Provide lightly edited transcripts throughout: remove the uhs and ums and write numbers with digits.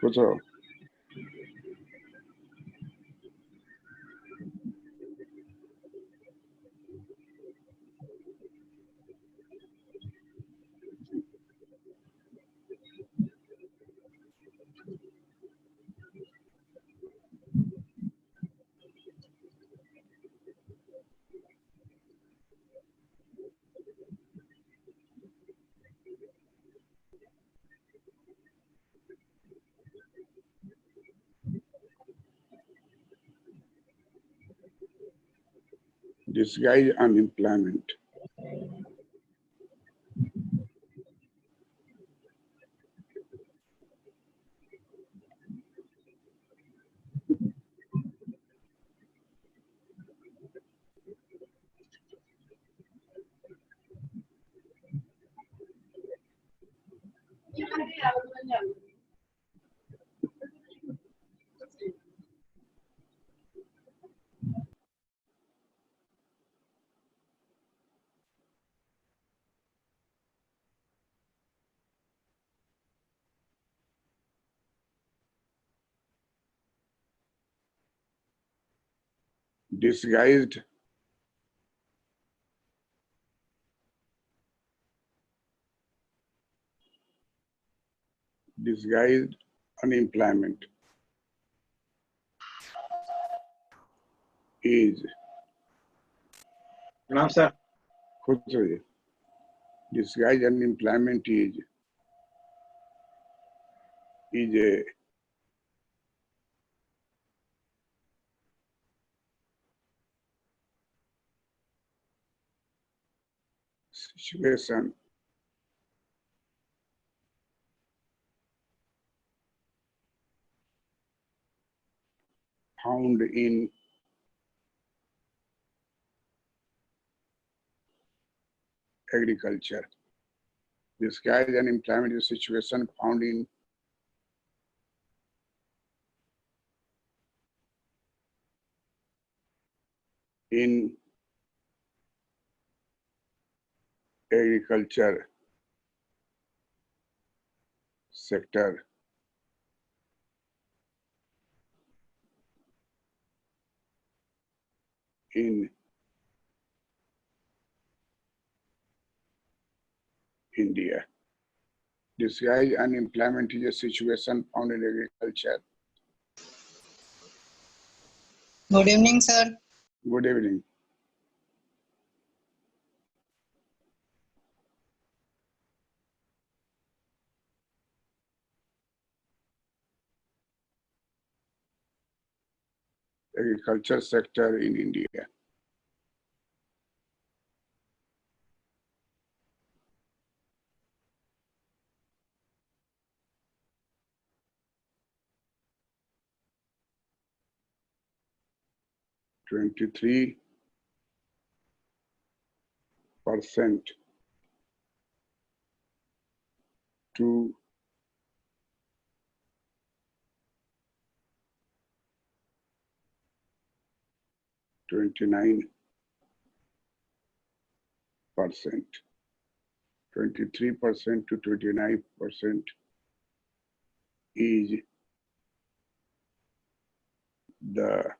खुश रहो। Disguise unemployment. Disguised unemployment is प्रणाम सर। खुद रहिए। Disguised unemployment is a situation found in agriculture. Disguised unemployment is a situation found in agriculture sector in India. Disguised unemployment is a situation found in agriculture. Good evening, sir. Good evening. Agriculture sector in India. (23% to 29%. 23% to 29% is the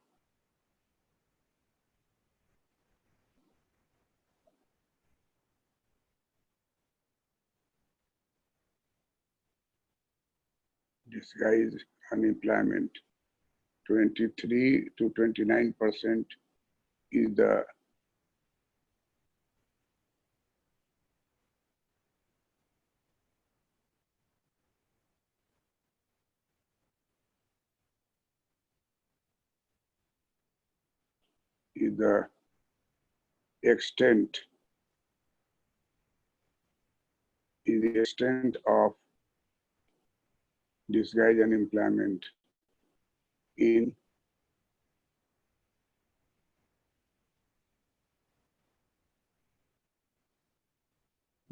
disguised unemployment. 23 to 29% is the extent of disguised unemployment in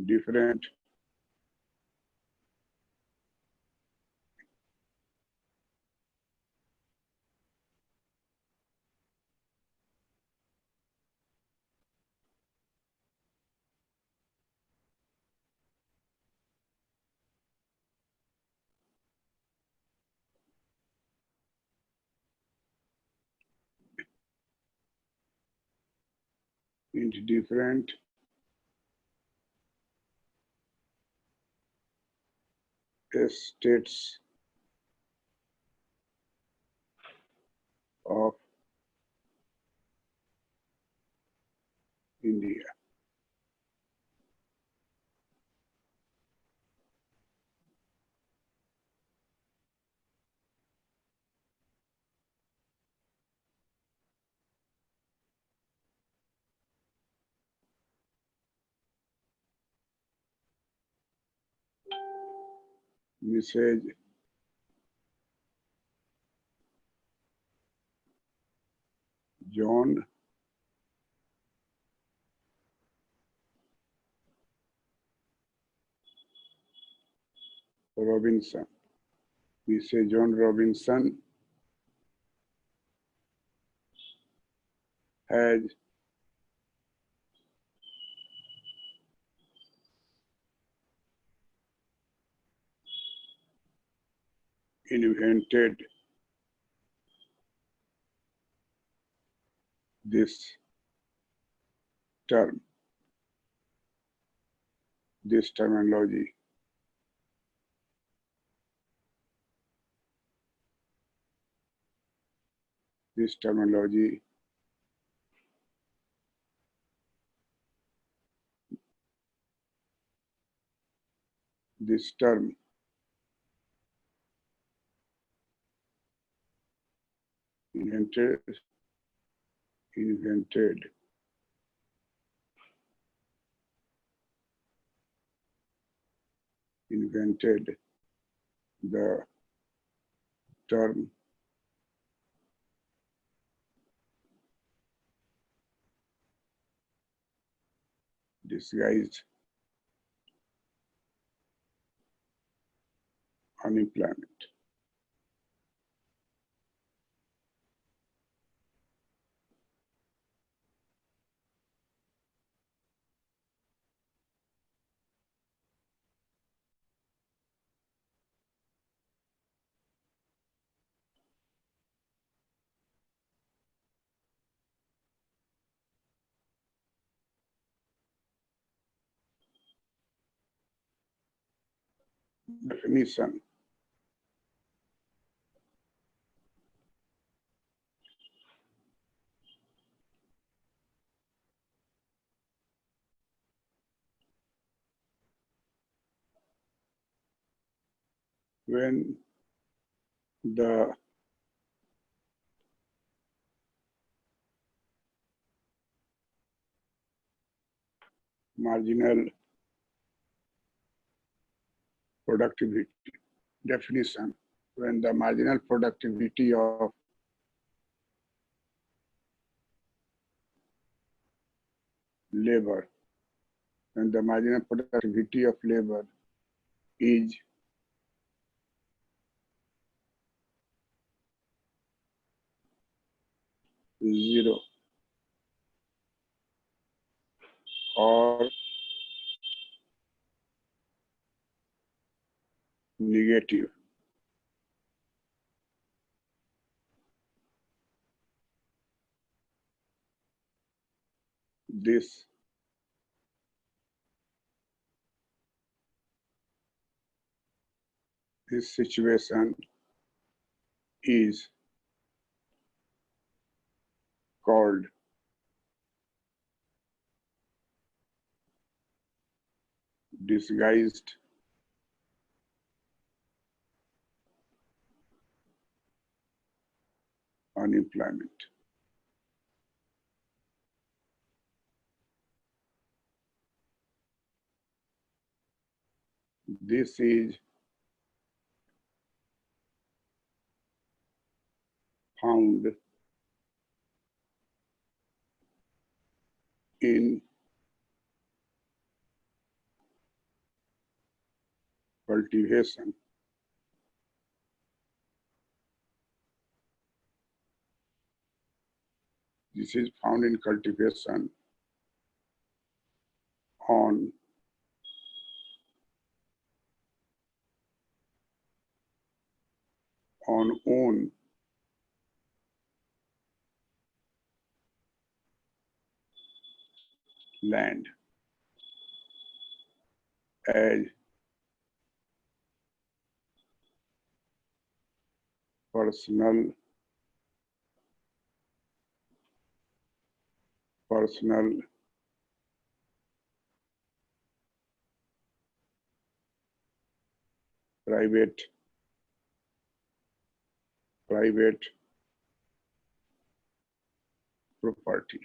different into different states of India. Message John Robinson. Message John Robinson has invented this term, this terminology. This terminology this term invented the term disguised unemployment. Definition. When the marginal productivity definition, when the marginal productivity of labor, when the marginal productivity of labor is zero or negative, this situation is called disguised unemployment. This is found in cultivation. This is found in cultivation on own land as personal private property.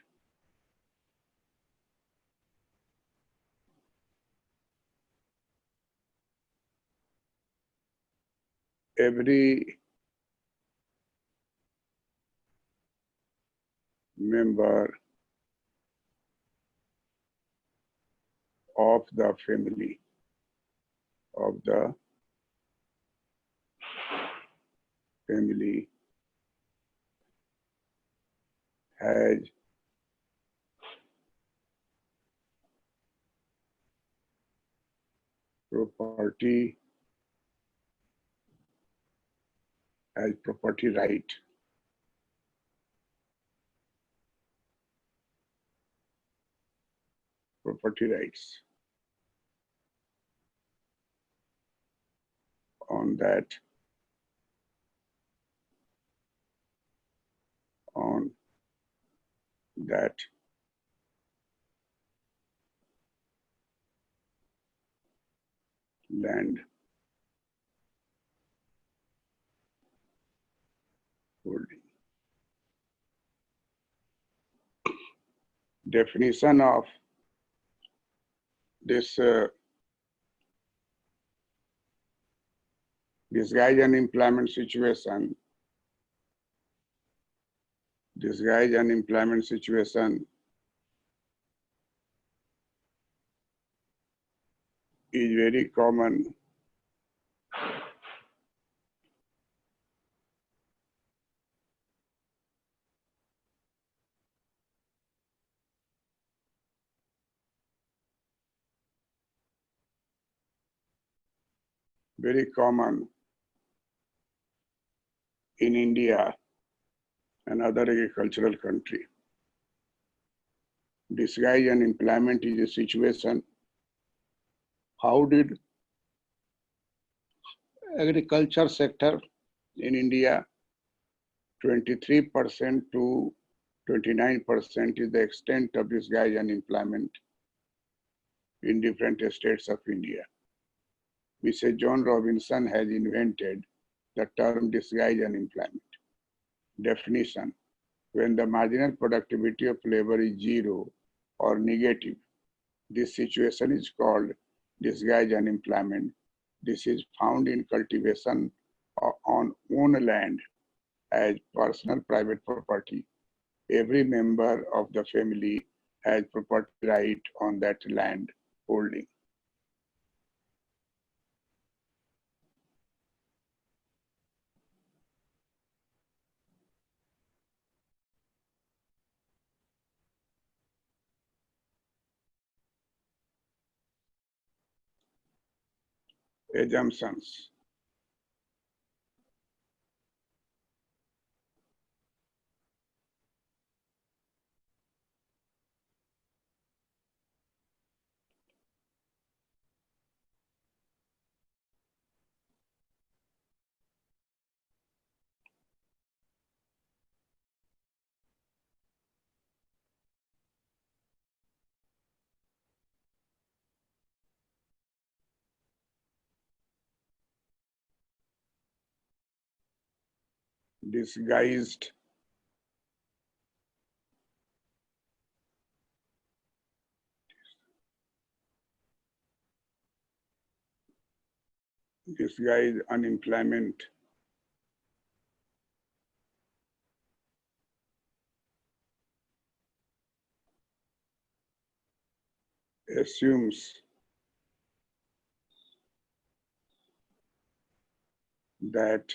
Every member of the family has property right property rights on that land holding. Definition of this disguise and employment situation. Disguise and employment situation is very common in India and other agricultural country. Disguise and employment is a situation. How did agriculture sector in India 23% to 29% is the extent of disguise and employment in different states of India. Mr. John Robinson has invented the term disguise and employment. Definition: when the marginal productivity of labor is zero or negative, this situation is called disguise and employment. This is found in cultivation on own land as personal private property. Every member of the family has property right on that land holding. Assumptions. Disguised unemployment assumes that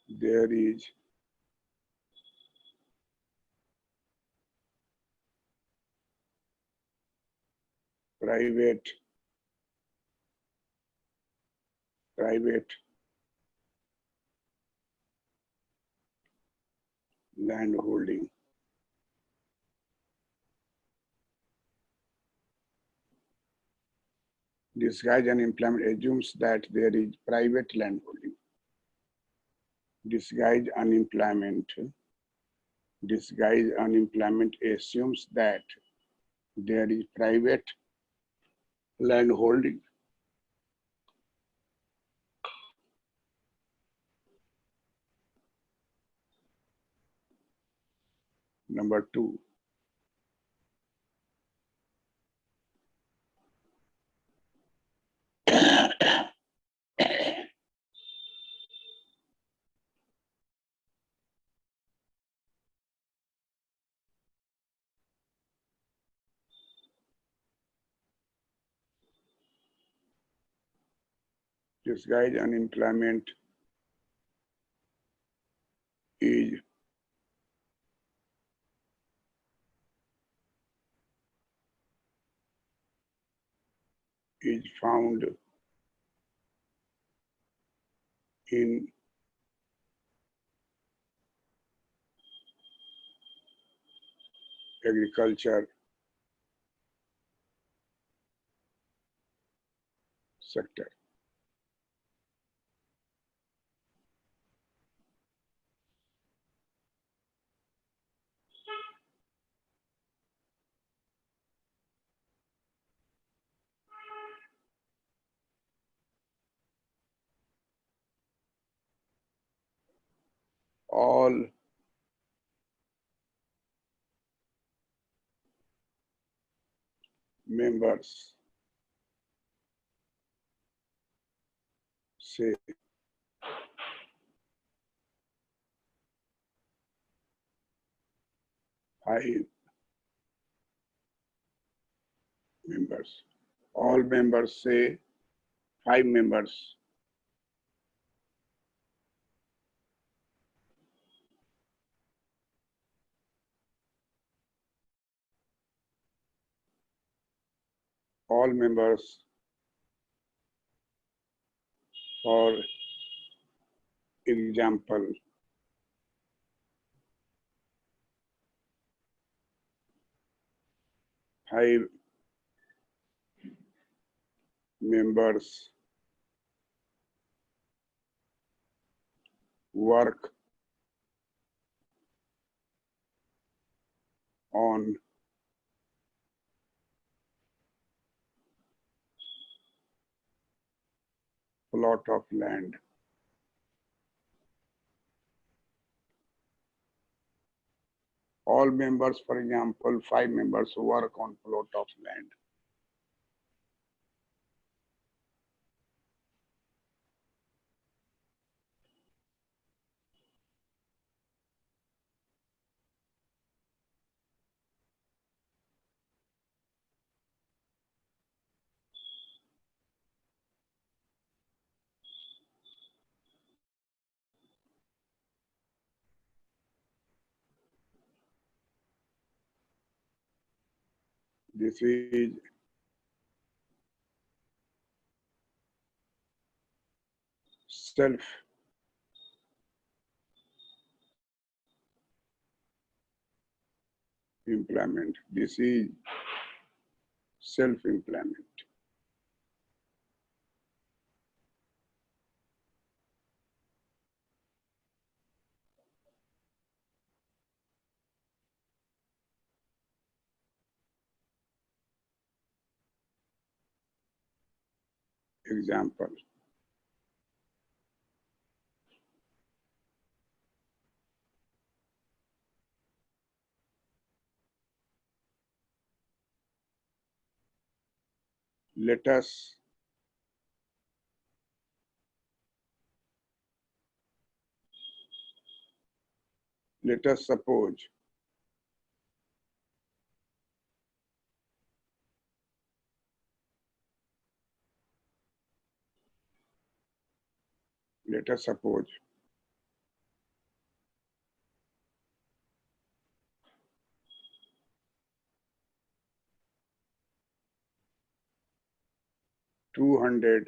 there is private private land holding. Disguise unemployment assumes that there is private land holding. Disguise unemployment assumes that there is private land holding. Number 2, disguise unemployment is found in agriculture sector. All members say 5 members. All members say 5 members. All members, for example, five members work on plot of land. All members, for example, 5 members work on plot of land. This is self-employment. This is self-employment. Example. Let us suppose let us suppose $200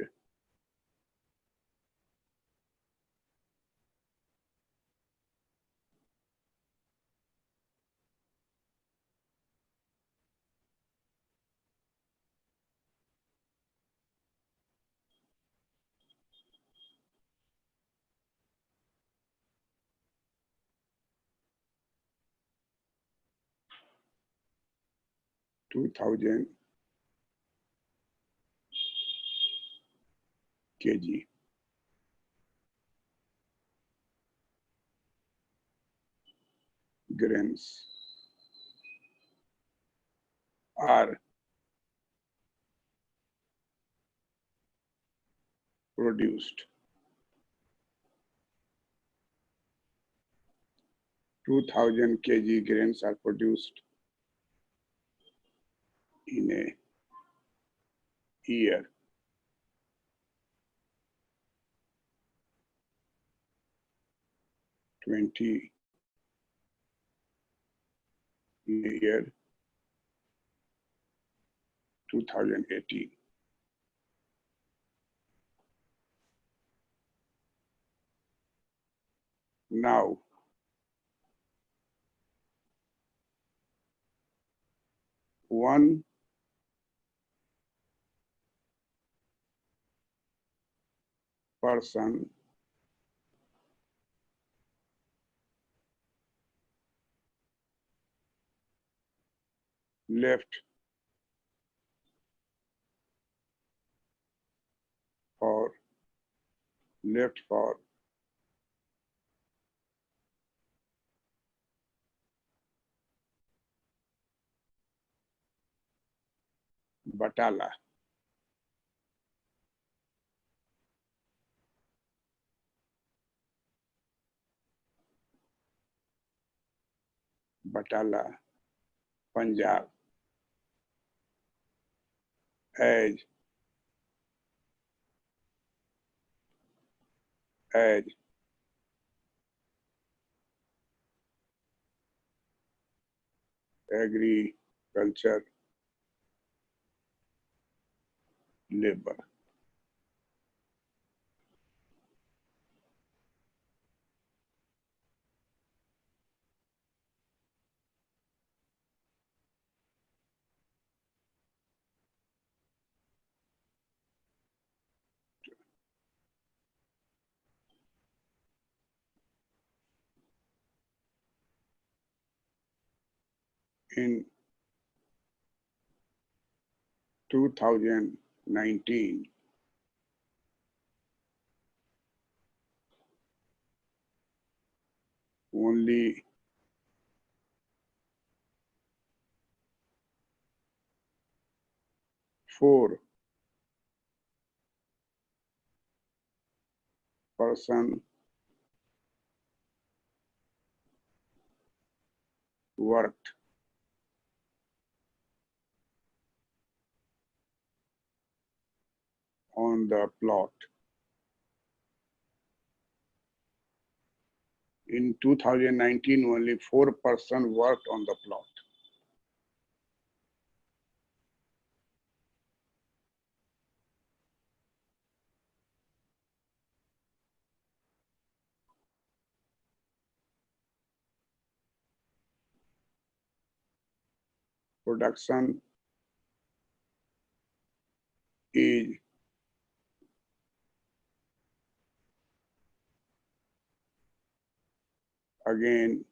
2000 kg. Grains are produced. 2000 kg grains are produced in a year. In a year 2018. Now, one person left for Batala. Batala, Punjab, as agriculture labor. In 2019, only 4% worked on the plot. In 2019, only 4% worked on the plot. Production is again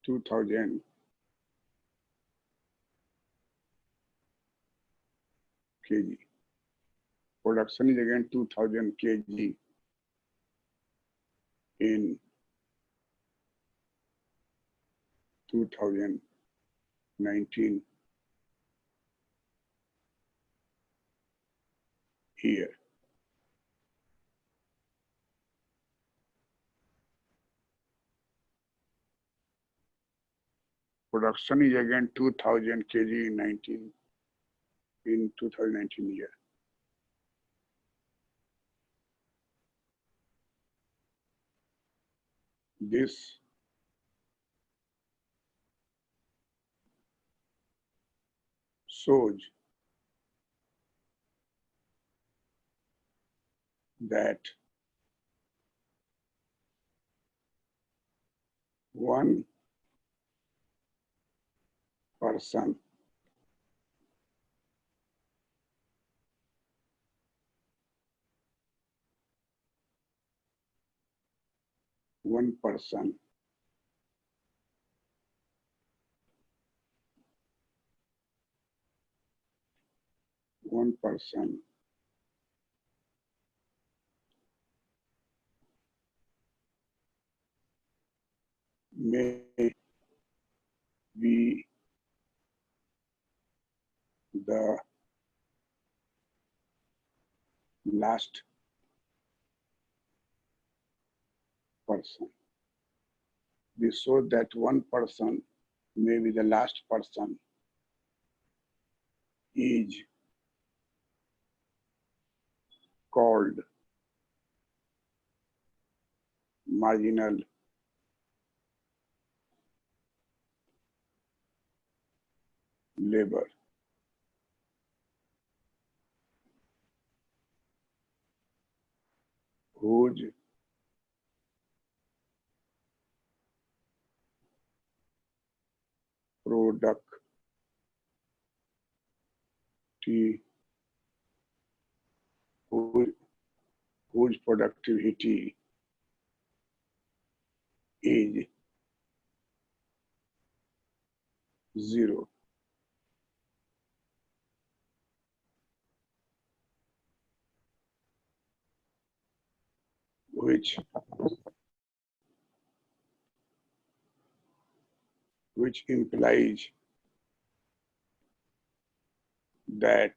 2000 kg. Production is again 2000 kg in 2019 year. Production is again 2000 kg in 2019 year. This shows that one person. One person. One person. May be the last person. This shows that one person, may be the last person, is called marginal labor. Whose whose productivity is 0. Which implies that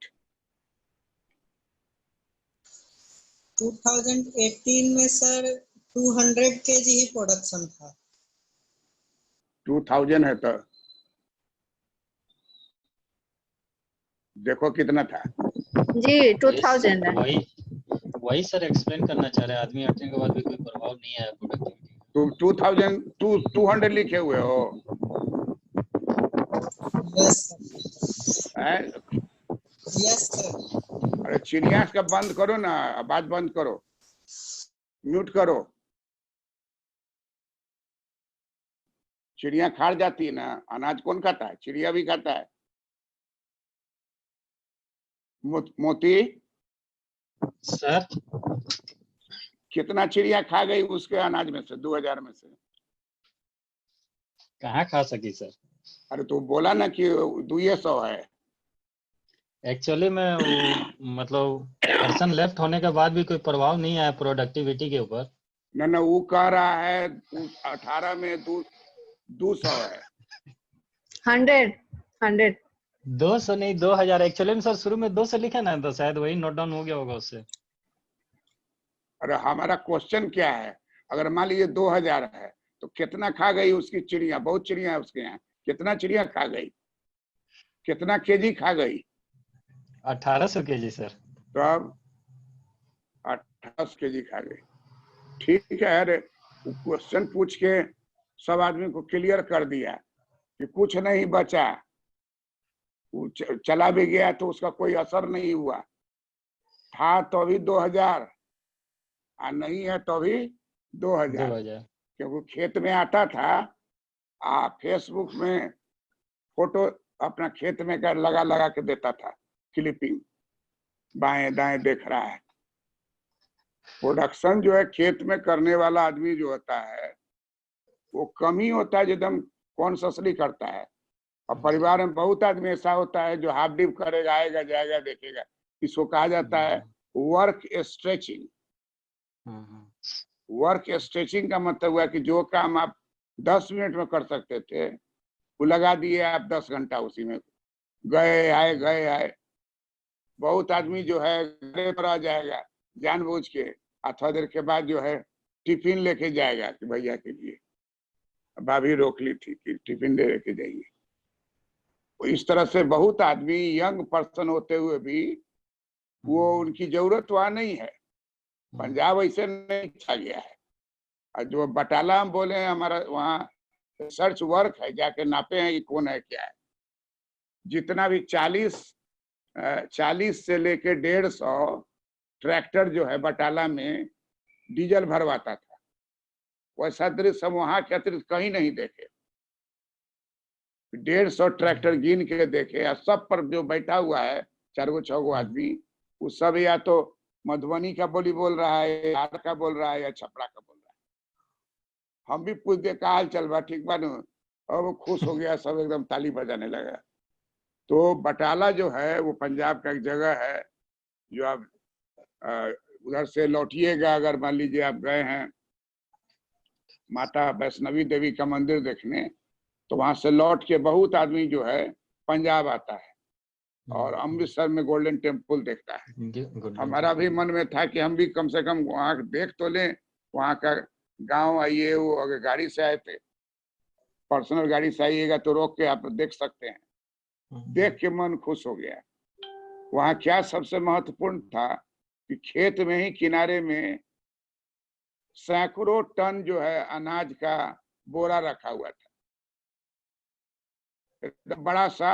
2018 में sir 200 kg ही production था। 2000 है तो देखो कितना था जी 2000 है। वही sir explain करना चाह रहे हैं। आदमी हटने के बाद भी कोई प्रभाव नहीं आया प्रोडक्टिविटी। तो 200 लिखे हुए हो। Yes sir. Yes sir. अरे चिड़िया का बंद करो ना, आवाज बंद करो, म्यूट करो। चिड़िया खाड़ जाती है ना, अनाज कौन खाता है? चिड़िया भी खाता है। मोती सर कितना चिड़िया खा गई उसके अनाज में से, 2000 में से? कहाँ खा सकी सर? अरे तो बोला ना कि 200 है। एक्चुअली में मतलब पर्सन लेफ्ट होने के बाद भी कोई प्रभाव नहीं आया प्रोडक्टिविटी के ऊपर। ना वो कह रहा है 18 में 200 है। 100 200 नहीं 2000। एक्चुअली में सर शुरू में 200 लिखा ना, तो शायद वही नोट डाउन हो गया होगा उससे। अरे हमारा क्वेश्चन क्या है, अगर मान लीजिए 2000 है तो कितना खा गई उसकी चिड़िया? बहुत चिड़िया है उसके यहाँ, कितना चिड़िया खा गई? कितना केजी खा गई? 1800 केजी सर। तो अब 1800 केजी खा गई। ठीक है। अरे क्वेश्चन पूछ के सब आदमी को क्लियर कर दिया कि कुछ नहीं बचा, चला भी गया तो उसका कोई असर नहीं हुआ। था तो अभी 2000 और नहीं है तो अभी 2000, क्योंकि खेत में आता था। फेसबुक में फोटो अपना खेत में कर लगा के देता था, क्लिपिंग बाएं दाएं देख रहा है। प्रोडक्शन जो है खेत में करने वाला आदमी जो होता है वो कम ही होता है, एकदम कॉन्शियसली करता है। और परिवार में बहुत आदमी ऐसा होता है जो हाफ डिप करेगा, आएगा जाएगा देखेगा। इसको कहा जाता है वर्क स्ट्रेचिंग। वर्क स्ट्रेचिंग का मतलब हुआ कि जो काम आप 10 मिनट में कर सकते थे वो लगा दिए आप 10 घंटा उसी में, गए आए। बहुत आदमी जो है घरे पर आ जाएगा जानबूझ के, थोड़ा देर के बाद जो है टिफिन लेके जाएगा कि भैया के लिए, भाभी रोक ली थी कि टिफिन दे के जाइए। तो इस तरह से बहुत आदमी यंग पर्सन होते हुए भी वो उनकी जरूरत वहां नहीं है। पंजाब ऐसे नहीं छा गया है। और जो बटाला हम बोले हैं, हमारा वहाँ रिसर्च वर्क है, जाके नापे हैं कि कौन है क्या है। जितना भी 40 से लेके 150 ट्रैक्टर जो है बटाला में डीजल भरवाता था। वैसा दृश्य हम वहां के अतिरिक्त कहीं नहीं देखे। 150 ट्रैक्टर गिन के देखे, और सब पर जो बैठा हुआ है 4 6 आदमी, वो सब या तो मधुबनी का बोली बोल रहा है, यार का बोल रहा है, या छपरा का बोल रहा है। हम भी पूछ दे का हाल चल बा, ठीक बा नु, और वो खुश हो गया, सब एकदम ताली बजाने लगा। तो बटाला जो है वो पंजाब का एक जगह है, जो आप उधर से लौटिएगा, अगर मान लीजिए आप गए हैं माता वैष्णवी देवी का मंदिर देखने, तो वहां से लौट के बहुत आदमी जो है पंजाब आता है और अमृतसर में गोल्डन टेम्पल देखता है। हमारा भी मन में था कि हम भी कम से कम वहां देख तो लें, वहां का गांव आइए। वो अगर गाड़ी से आए थे, पर्सनल गाड़ी से आइएगा तो रोक के आप देख सकते हैं। देख के मन खुश हो गया। वहां क्या सबसे महत्वपूर्ण था कि खेत में ही किनारे में सैकड़ों टन जो है अनाज का बोरा रखा हुआ था। एकदम बड़ा सा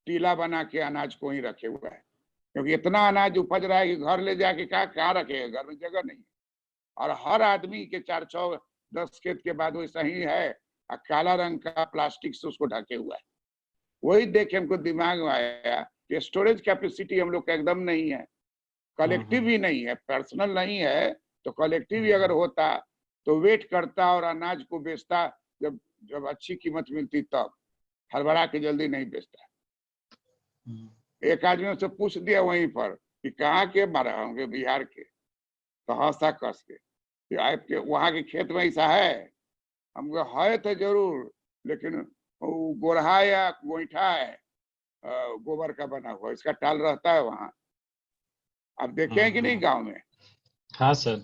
टीला बना के अनाज को ही रखे हुआ है, क्योंकि इतना अनाज उपज रहा है कि घर ले जाके कहाँ रखेगा, घर में जगह नहीं। और हर आदमी के 4 6 10 खेत के बाद वैसा ही है, और काला रंग का प्लास्टिक से उसको ढके हुआ है। वही देख के हमको दिमाग में आया कि स्टोरेज कैपेसिटी हम लोग का एकदम नहीं है, कलेक्टिव भी नहीं है, पर्सनल नहीं है। तो कलेक्टिव भी अगर होता तो वेट करता और अनाज को बेचता, जब अच्छी कीमत मिलती तब। हड़बड़ा के जल्दी नहीं बेचता। एक आदमी से पूछ दिया वहीं पर कि कहाँ के मारा होंगे, बिहार के, तो हंसा कस के आपके वहां के खेत में ऐसा है। हमको है तो जरूर, लेकिन गोरहा या गोईठा है, गोबर का बना हुआ, इसका टाल रहता है वहां। आप देखे हैं कि नहीं गांव में? हाँ सर,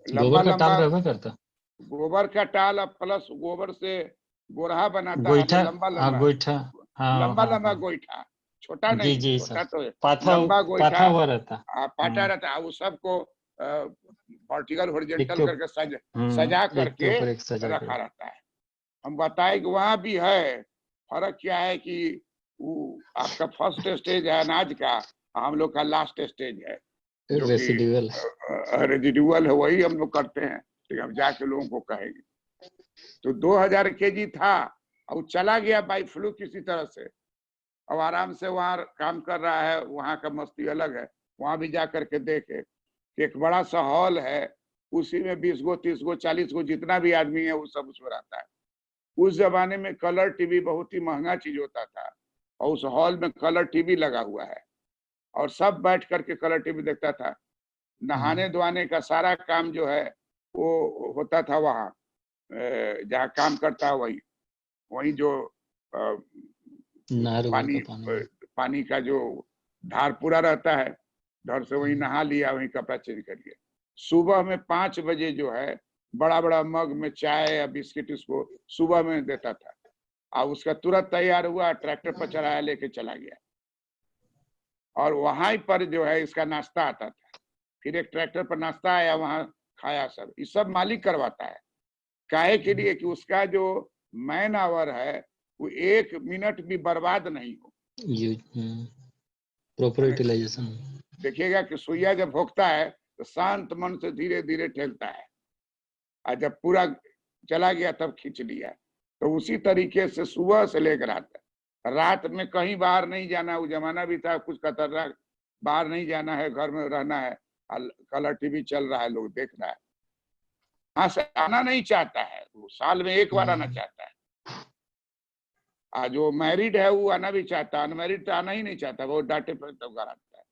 लंबा गोबर का टाल लंबा रहता करता, गोबर का टाल, प्लस गोबर से गोरहा बनाता है, गोईठा, जो लंबा हाँ लंबा गोईठा, हाँ लंबा हाँ लंबा हाँ, गोईठा, छोटा जी नहीं, जी छोटा सर, तो पाथा लंबा गोईठा, पाथा हुआ रहता, पाटा रहता है। वो सबको वर्टिकल एक हॉरिजॉन्टल के करके सजा एक के करके ऊपर एक सजा रखा कर। रहता है। हम बताए कि वहां भी है। फर्क क्या है कि वो आपका फर्स्ट स्टेज है अनाज का, हम लोग का लास्ट स्टेज है जो कि रेसिडुअल, रेजिडुअल है, वही हम लोग करते हैं। लेकिन हम जाके लोगों को कहेंगे। तो 2000 केजी था, और चला गया बाई फ्लू किसी तरह से। अब आराम से वहां काम कर रहा है, वहां का मस्ती अलग है। वहां भी जा करके देखे कि एक बड़ा सा हॉल है, उसी में 20 गो 30 गो 40 गो जितना भी आदमी है वो सब उसमें रहता है। उस जमाने में कलर टीवी बहुत ही महंगा चीज होता था, और उस हॉल में कलर टीवी लगा हुआ है, और सब बैठ करके कलर टीवी देखता था। नहाने धोने का सारा काम जो है वो होता था वहाँ, जहाँ काम करता है वही वही जो नहर उहर पानी का पानी, पानी का जो धार पूरा रहता है, घर से वही नहा लिया, वही कपड़ा चेंज कर लिया। सुबह में 5 बजे जो है बड़ा बड़ा मग में चाय या बिस्किट उसको सुबह में देता था, और उसका तुरंत तैयार हुआ, ट्रैक्टर पर चढ़ाया, लेके चला गया। और वहां पर जो है इसका नाश्ता आता था। फिर एक ट्रैक्टर पर नाश्ता आया, वहां खाया। सब ये सब मालिक करवाता है, काहे के लिए कि उसका जो मैन आवर है वो 1 मिनट भी बर्बाद नहीं हो। Proper utilization. देखिएगा कि सुइया जब भोगता है तो शांत मन से धीरे धीरे ठेलता है, और जब पूरा चला गया तब खींच लिया। तो उसी तरीके से सुबह से लेकर रात में कहीं बाहर नहीं जाना। वो जमाना भी था कुछ खतरनाक, बाहर नहीं जाना है, घर में रहना है, कलर टीवी चल रहा है, लोग देख रहा है। हाँ से आना नहीं चाहता है, वो साल में 1 बार आना चाहता है। आज जो मैरिड है वो आना भी चाहता है, अनमैरिड तो आना ही नहीं चाहता, वो डांटे पर तब घर आता है।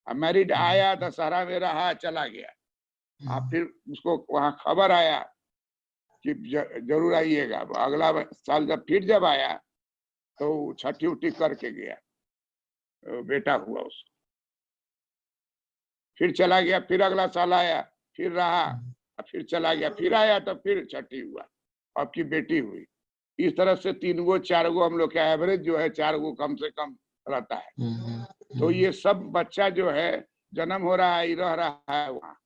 अब मैरिड आया, दशहरा में रहा, चला गया। फिर उसको वहां खबर आया कि जरूर आइएगा। अगला साल जब आया तो छठी उठी करके गया, बेटा हुआ उसको। फिर चला गया, फिर अगला साल आया, फिर रहा, फिर चला गया, फिर आया तो फिर छठी हुआ, अब की बेटी हुई। इस तरह से 3 गो 4 गो हम लोग का एवरेज जो है 4 गो कम से कम रहता है। तो ये सब बच्चा जो है जन्म हो रहा है, रह रहा है वहाँ,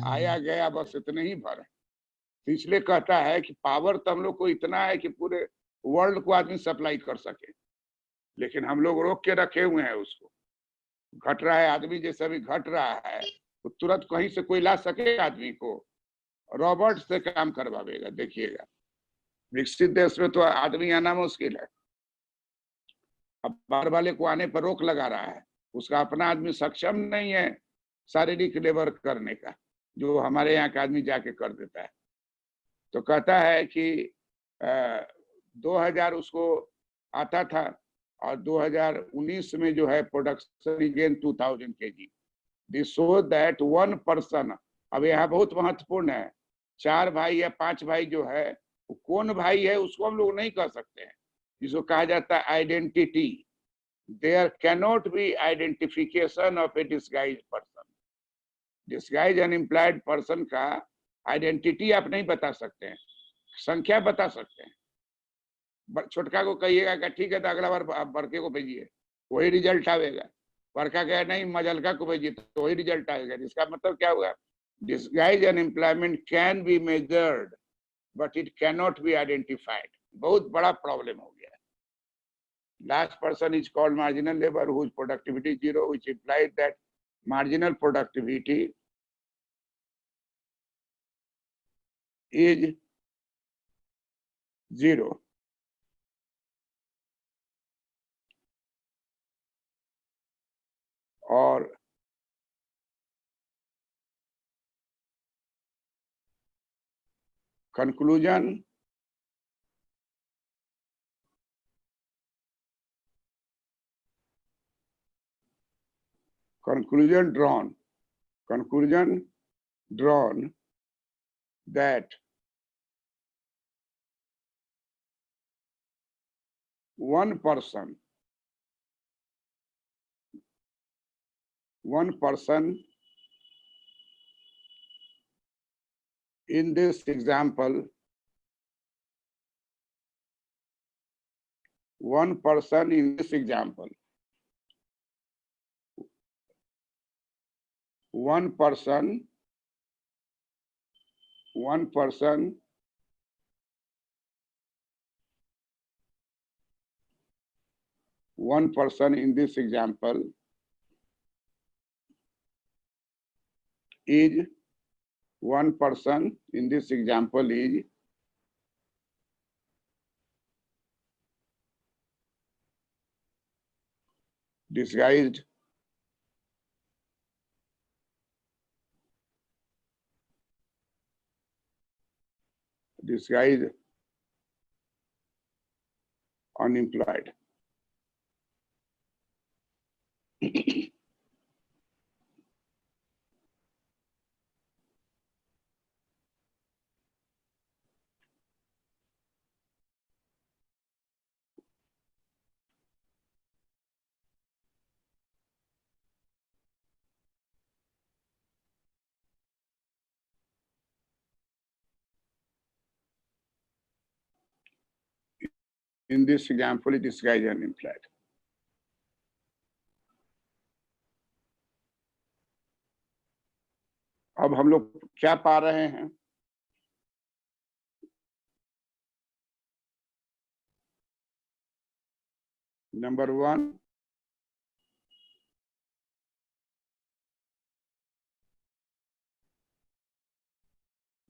आया गया, बस इतने ही भर है। इसलिए कहता है कि पावर तो हम लोग को इतना है कि पूरे वर्ल्ड को आदमी सप्लाई कर सके, लेकिन हम लोग रोक के रखे हुए हैं उसको। घट रहा है, आदमी जैसा भी घट रहा है, तो तुरंत कहीं से कोई ला सके आदमी को, रॉबर्ट से काम करवावेगा। देखिएगा विकसित देश में तो आदमी आना मुश्किल है, अब बाहर वाले को आने पर रोक लगा रहा है, उसका अपना आदमी सक्षम नहीं है शारीरिक लेबर करने का, जो हमारे यहाँ का आदमी जाके कर देता है। तो कहता है कि 2000 उसको आता था और 2019 में जो है production again 2000 kg। This show that 1 person, अब यहाँ बहुत महत्वपूर्ण है, 4 भाई या 5 भाई जो है, वो कौन भाई है उसको हम लोग नहीं कह सकते हैं, जिसको कहा जाता है identity. There cannot be identification of a disguise person. Disguise unemployed person का आइडेंटिटी आप नहीं बता सकते हैं, संख्या बता सकते हैं। छोटका को कहिएगा कि ठीक है तो अगला बार आप बड़के को भेजिए, वही रिजल्ट आएगा। बड़का कहे नहीं मजलका को भेजिए तो वही रिजल्ट आएगा। इसका मतलब क्या हुआ? Disguise unemployment can be measured but it cannot be identified. बहुत बड़ा प्रॉब्लम हो गया। Last person is called marginal labor whose productivity is 0, which implies that marginal productivity is 0. और conclusion, conclusion drawn that one person in this example, one person in this example, one person in this example is disguised unemployed. In this example, it is disguised unemployed. अब हम लोग क्या पा रहे हैं? Number 1,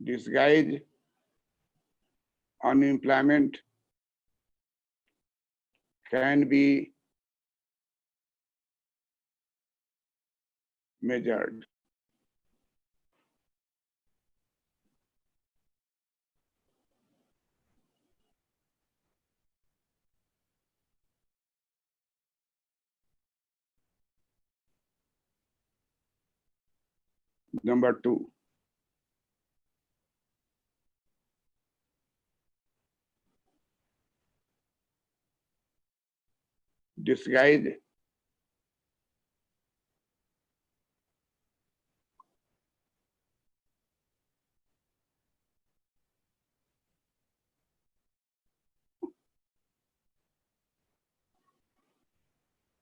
disguised unemployment can be measured. Number 2, disguised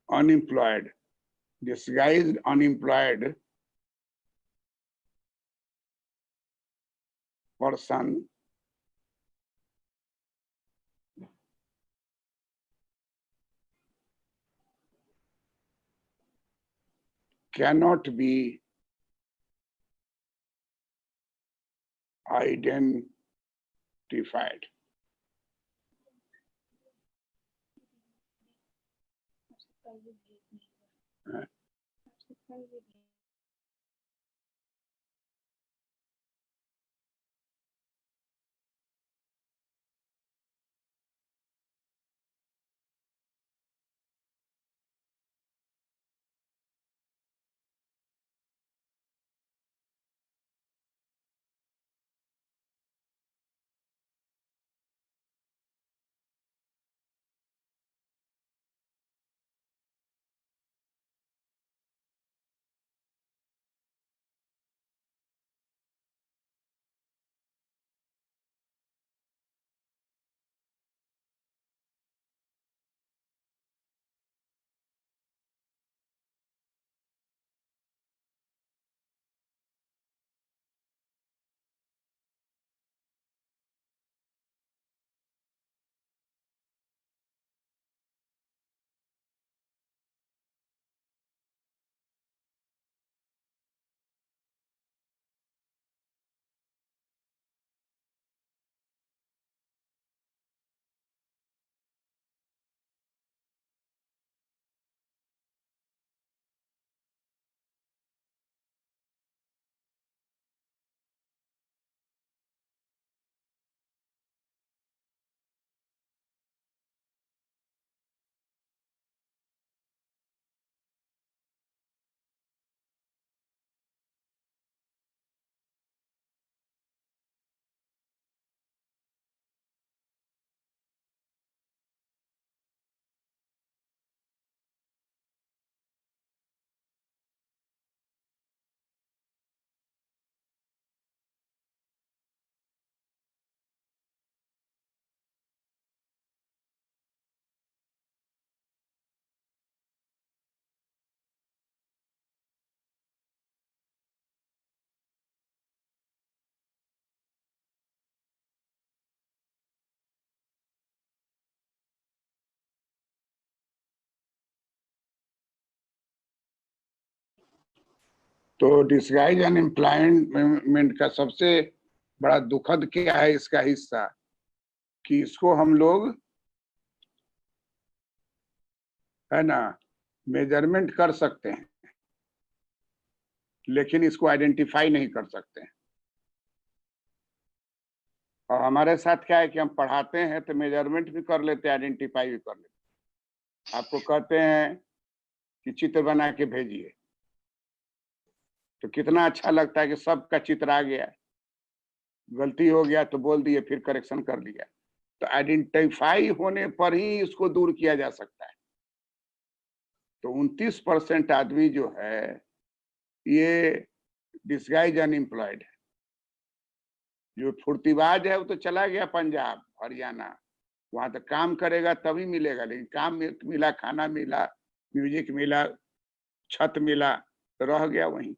unemployed. Disguised unemployed person cannot be identified. हाँ। तो disguise unemployment का सबसे बड़ा दुखद क्या है इसका हिस्सा कि इसको हम लोग है ना मेजरमेंट कर सकते हैं, लेकिन इसको आइडेंटिफाई नहीं कर सकते हैं। और हमारे साथ क्या है कि हम पढ़ाते हैं तो मेजरमेंट भी कर लेते हैं, आइडेंटिफाई भी कर लेते हैं। आपको कहते हैं कि चित्र बना के भेजिए, तो कितना अच्छा लगता है कि सबका चित्र आ गया, गलती हो गया तो बोल दिए, फिर करेक्शन कर लिया। तो आइडेंटिफाई होने पर ही इसको दूर किया जा सकता है। तो 29% आदमी जो है ये डिस्गाइज अनएम्प्लॉयड है। जो फुर्तीबाज है वो तो चला गया पंजाब हरियाणा, वहां तक काम करेगा तभी मिलेगा, लेकिन काम मिला, खाना मिला, म्यूजिक मिला, छत मिला, तो रह गया वहीं।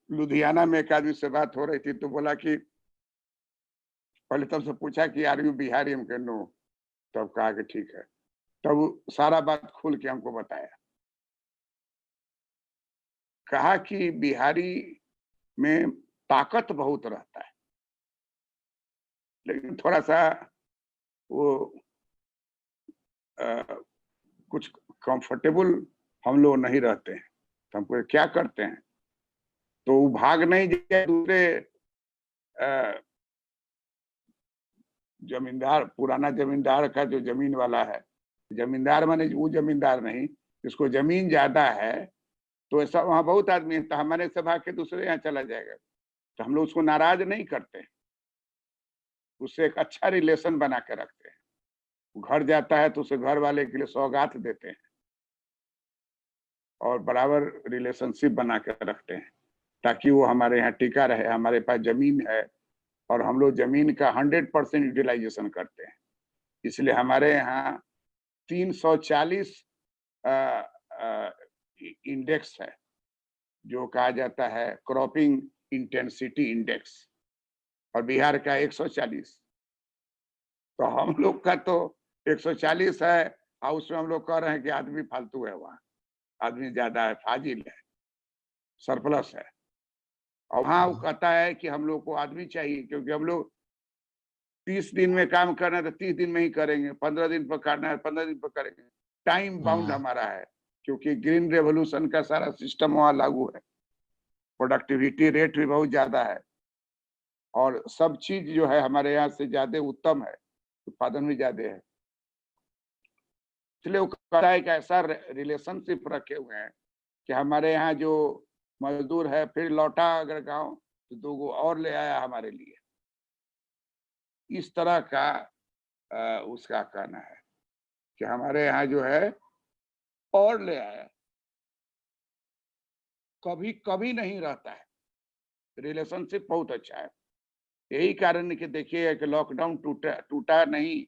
लुधियाना में एक आदमी से बात हो रही थी तो बोला कि पहले तब से पूछा कि आर यू बिहारी, हम कहे नो, तब कहा कि ठीक है, तब सारा बात खुल के हमको बताया। कहा कि बिहारी में ताकत बहुत रहता है, लेकिन थोड़ा सा वो कुछ कंफर्टेबल हम लोग नहीं रहते हैं। तो हमको क्या करते हैं, तो वो भाग नहीं जाए दूसरे जमींदार, पुराना जमींदार का जो जमीन वाला है, जमींदार माने वो जमींदार नहीं, जिसको जमीन ज्यादा है, तो ऐसा वहां बहुत आदमी है, तो हमारे से भाग के दूसरे यहाँ चला जाएगा। तो हम लोग उसको नाराज नहीं करते, उससे एक अच्छा रिलेशन बना के रखते हैं। वो घर जाता है तो उसे घर वाले के लिए सौगात देते हैं और बराबर रिलेशनशिप बना के रखते हैं, ताकि वो हमारे यहाँ टिका रहे। हमारे पास जमीन है और हम लोग जमीन का 100% यूटिलाइजेशन करते हैं। इसलिए हमारे यहाँ 340 इंडेक्स है, जो कहा जाता है क्रॉपिंग इंटेंसिटी इंडेक्स, और बिहार का 140। तो हम लोग का तो 140 है, और उसमें हम लोग कह रहे हैं कि आदमी फालतू है, वहाँ आदमी ज्यादा है, फाजिल है, सरप्लस है। और वहाँ वो कहता है कि हम लोग को आदमी चाहिए, क्योंकि हम लोग 30 दिन में काम करना है तो 30 दिन में ही करेंगे, 15 दिन पर करना है 15 दिन पर करेंगे। टाइम बाउंड हमारा है, क्योंकि ग्रीन रेवोल्यूशन का सारा सिस्टम वहां लागू है, प्रोडक्टिविटी रेट भी बहुत ज्यादा है और सब चीज जो है हमारे यहाँ से ज्यादा उत्तम है, उत्पादन भी ज्यादा है। इसलिए वो कहता है कि ऐसा रिलेशनशिप रखे हुए हैं कि हमारे यहाँ जो मजदूर है फिर लौटा अगर गांव तो 2 और ले आया हमारे लिए। इस तरह का उसका कहना है कि हमारे यहाँ जो है और ले आया, कभी कभी नहीं रहता है, रिलेशनशिप बहुत अच्छा है। यही कारण है कि देखिए कि लॉकडाउन टूटा नहीं,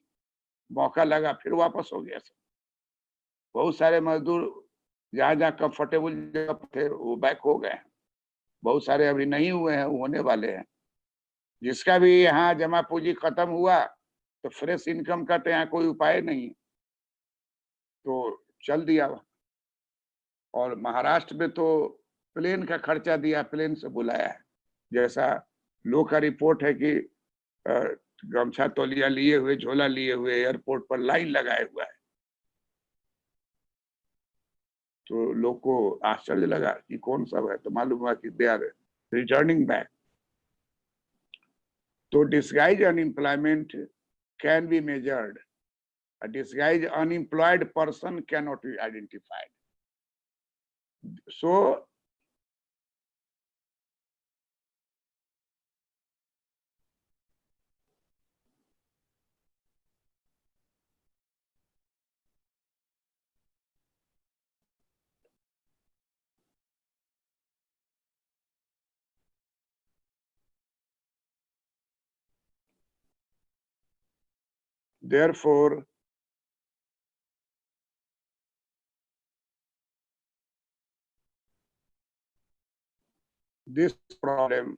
मौका लगा फिर वापस हो गया सब। बहुत सारे मजदूर जहाँ जहाँ कंफर्टेबल जगह थे वो बैक हो गए हैं, बहुत सारे अभी नहीं हुए हैं, होने वाले हैं। जिसका भी यहाँ जमा पूंजी खत्म हुआ तो फ्रेश इनकम का तो यहाँ कोई उपाय नहीं, तो चल दिया। और महाराष्ट्र में तो प्लेन का खर्चा दिया, प्लेन से बुलाया है। जैसा लोग का रिपोर्ट है कि गमछा तौलिया लिए हुए, झोला लिए हुए एयरपोर्ट पर लाइन लगाए हुआ है, तो लोग को आश्चर्य लगा कि कौन सब है, तो मालूम हुआ कि दे आर रिटर्निंग बैक। तो disguise unemployment can be measured, a disguised unemployed person cannot be identified. So therefore this problem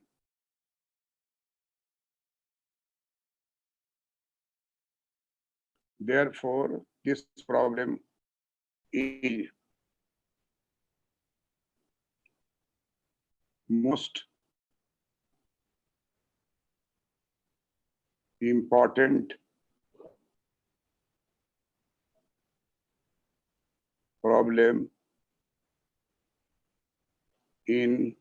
is most important problem in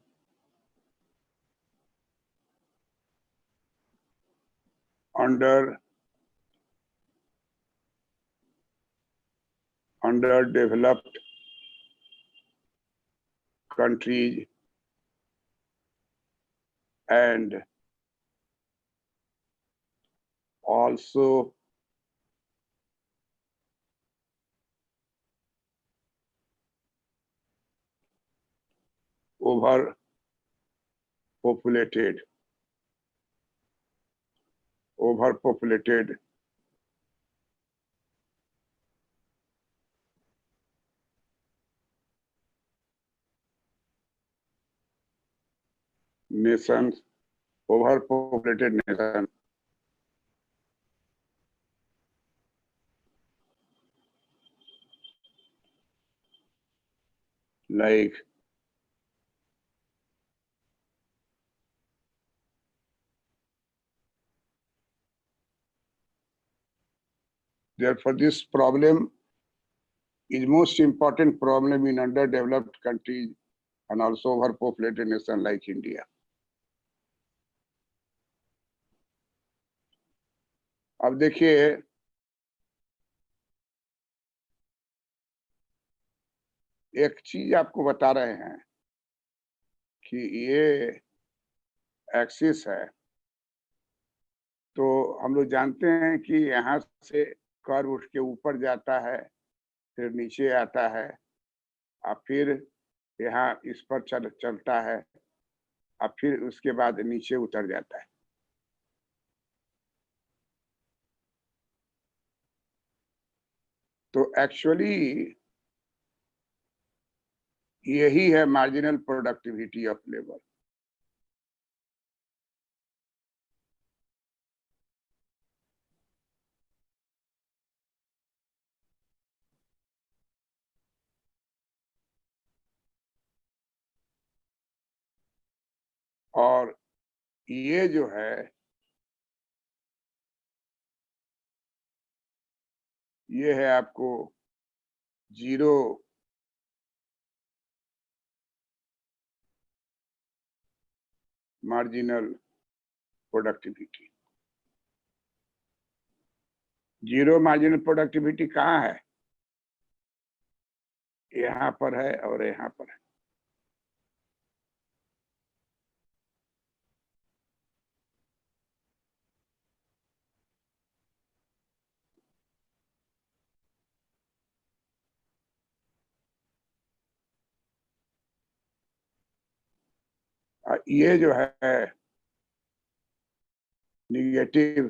underdeveloped countries and also overpopulated nations, overpopulated nation like therefore this problem is most important problem in underdeveloped countries and also overpopulated nation like India. अब देखिए एक चीज आपको बता रहे हैं कि ये एक्सिस है, तो हम लोग जानते हैं कि यहाँ से कर्व उठ के ऊपर जाता है, फिर नीचे आता है, और फिर यहाँ इस पर चलता है, और फिर उसके बाद नीचे उतर जाता है। तो एक्चुअली यही है मार्जिनल प्रोडक्टिविटी ऑफ लेबर। और ये जो है ये है आपको zero marginal productivity. Zero marginal productivity कहाँ है? यहाँ पर है और यहाँ पर है। ये जो है निगेटिव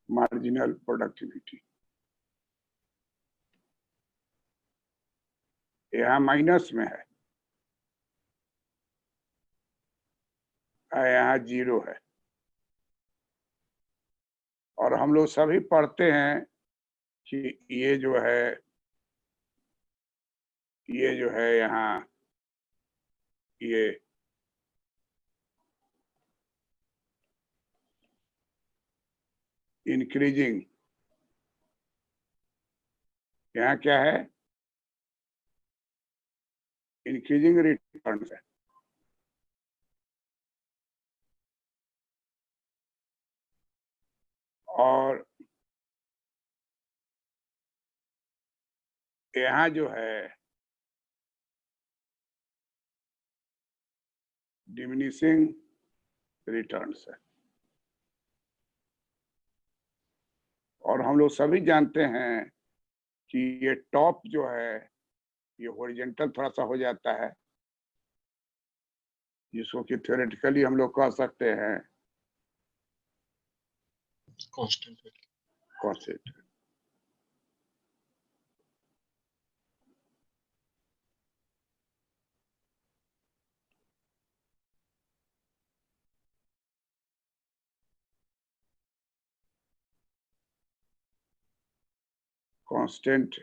मार्जिनल प्रोडक्टिविटी, यहाँ माइनस में है, यहाँ जीरो है। और हम लोग सभी पढ़ते हैं कि ये जो है यहाँ ये इंक्रीजिंग, यहाँ क्या है? इंक्रीजिंग रिटर्न है। और यहाँ जो है डिमिनिशिंग रिटर्न्स है। और हम लोग सभी जानते हैं कि ये टॉप जो है ये हॉरिजॉन्टल थोड़ा सा हो जाता है, जिसको कि थ्योरेटिकली हम लोग कह सकते हैं कांस्टेंट। Constant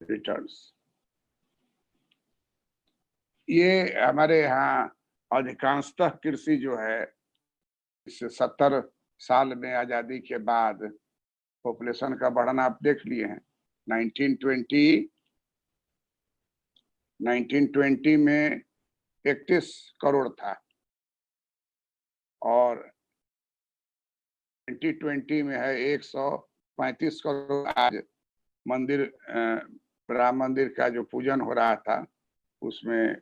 returns. ये हमारे यहाँ अधिकांशतः कृषि जो है इस 70 साल में आजादी के बाद पॉपुलेशन का बढ़ना आप देख लिए हैं। 1920 में 31 करोड़ था और 2020 में है 135 करोड़। आज मंदिर राम मंदिर का जो पूजन हो रहा था उसमें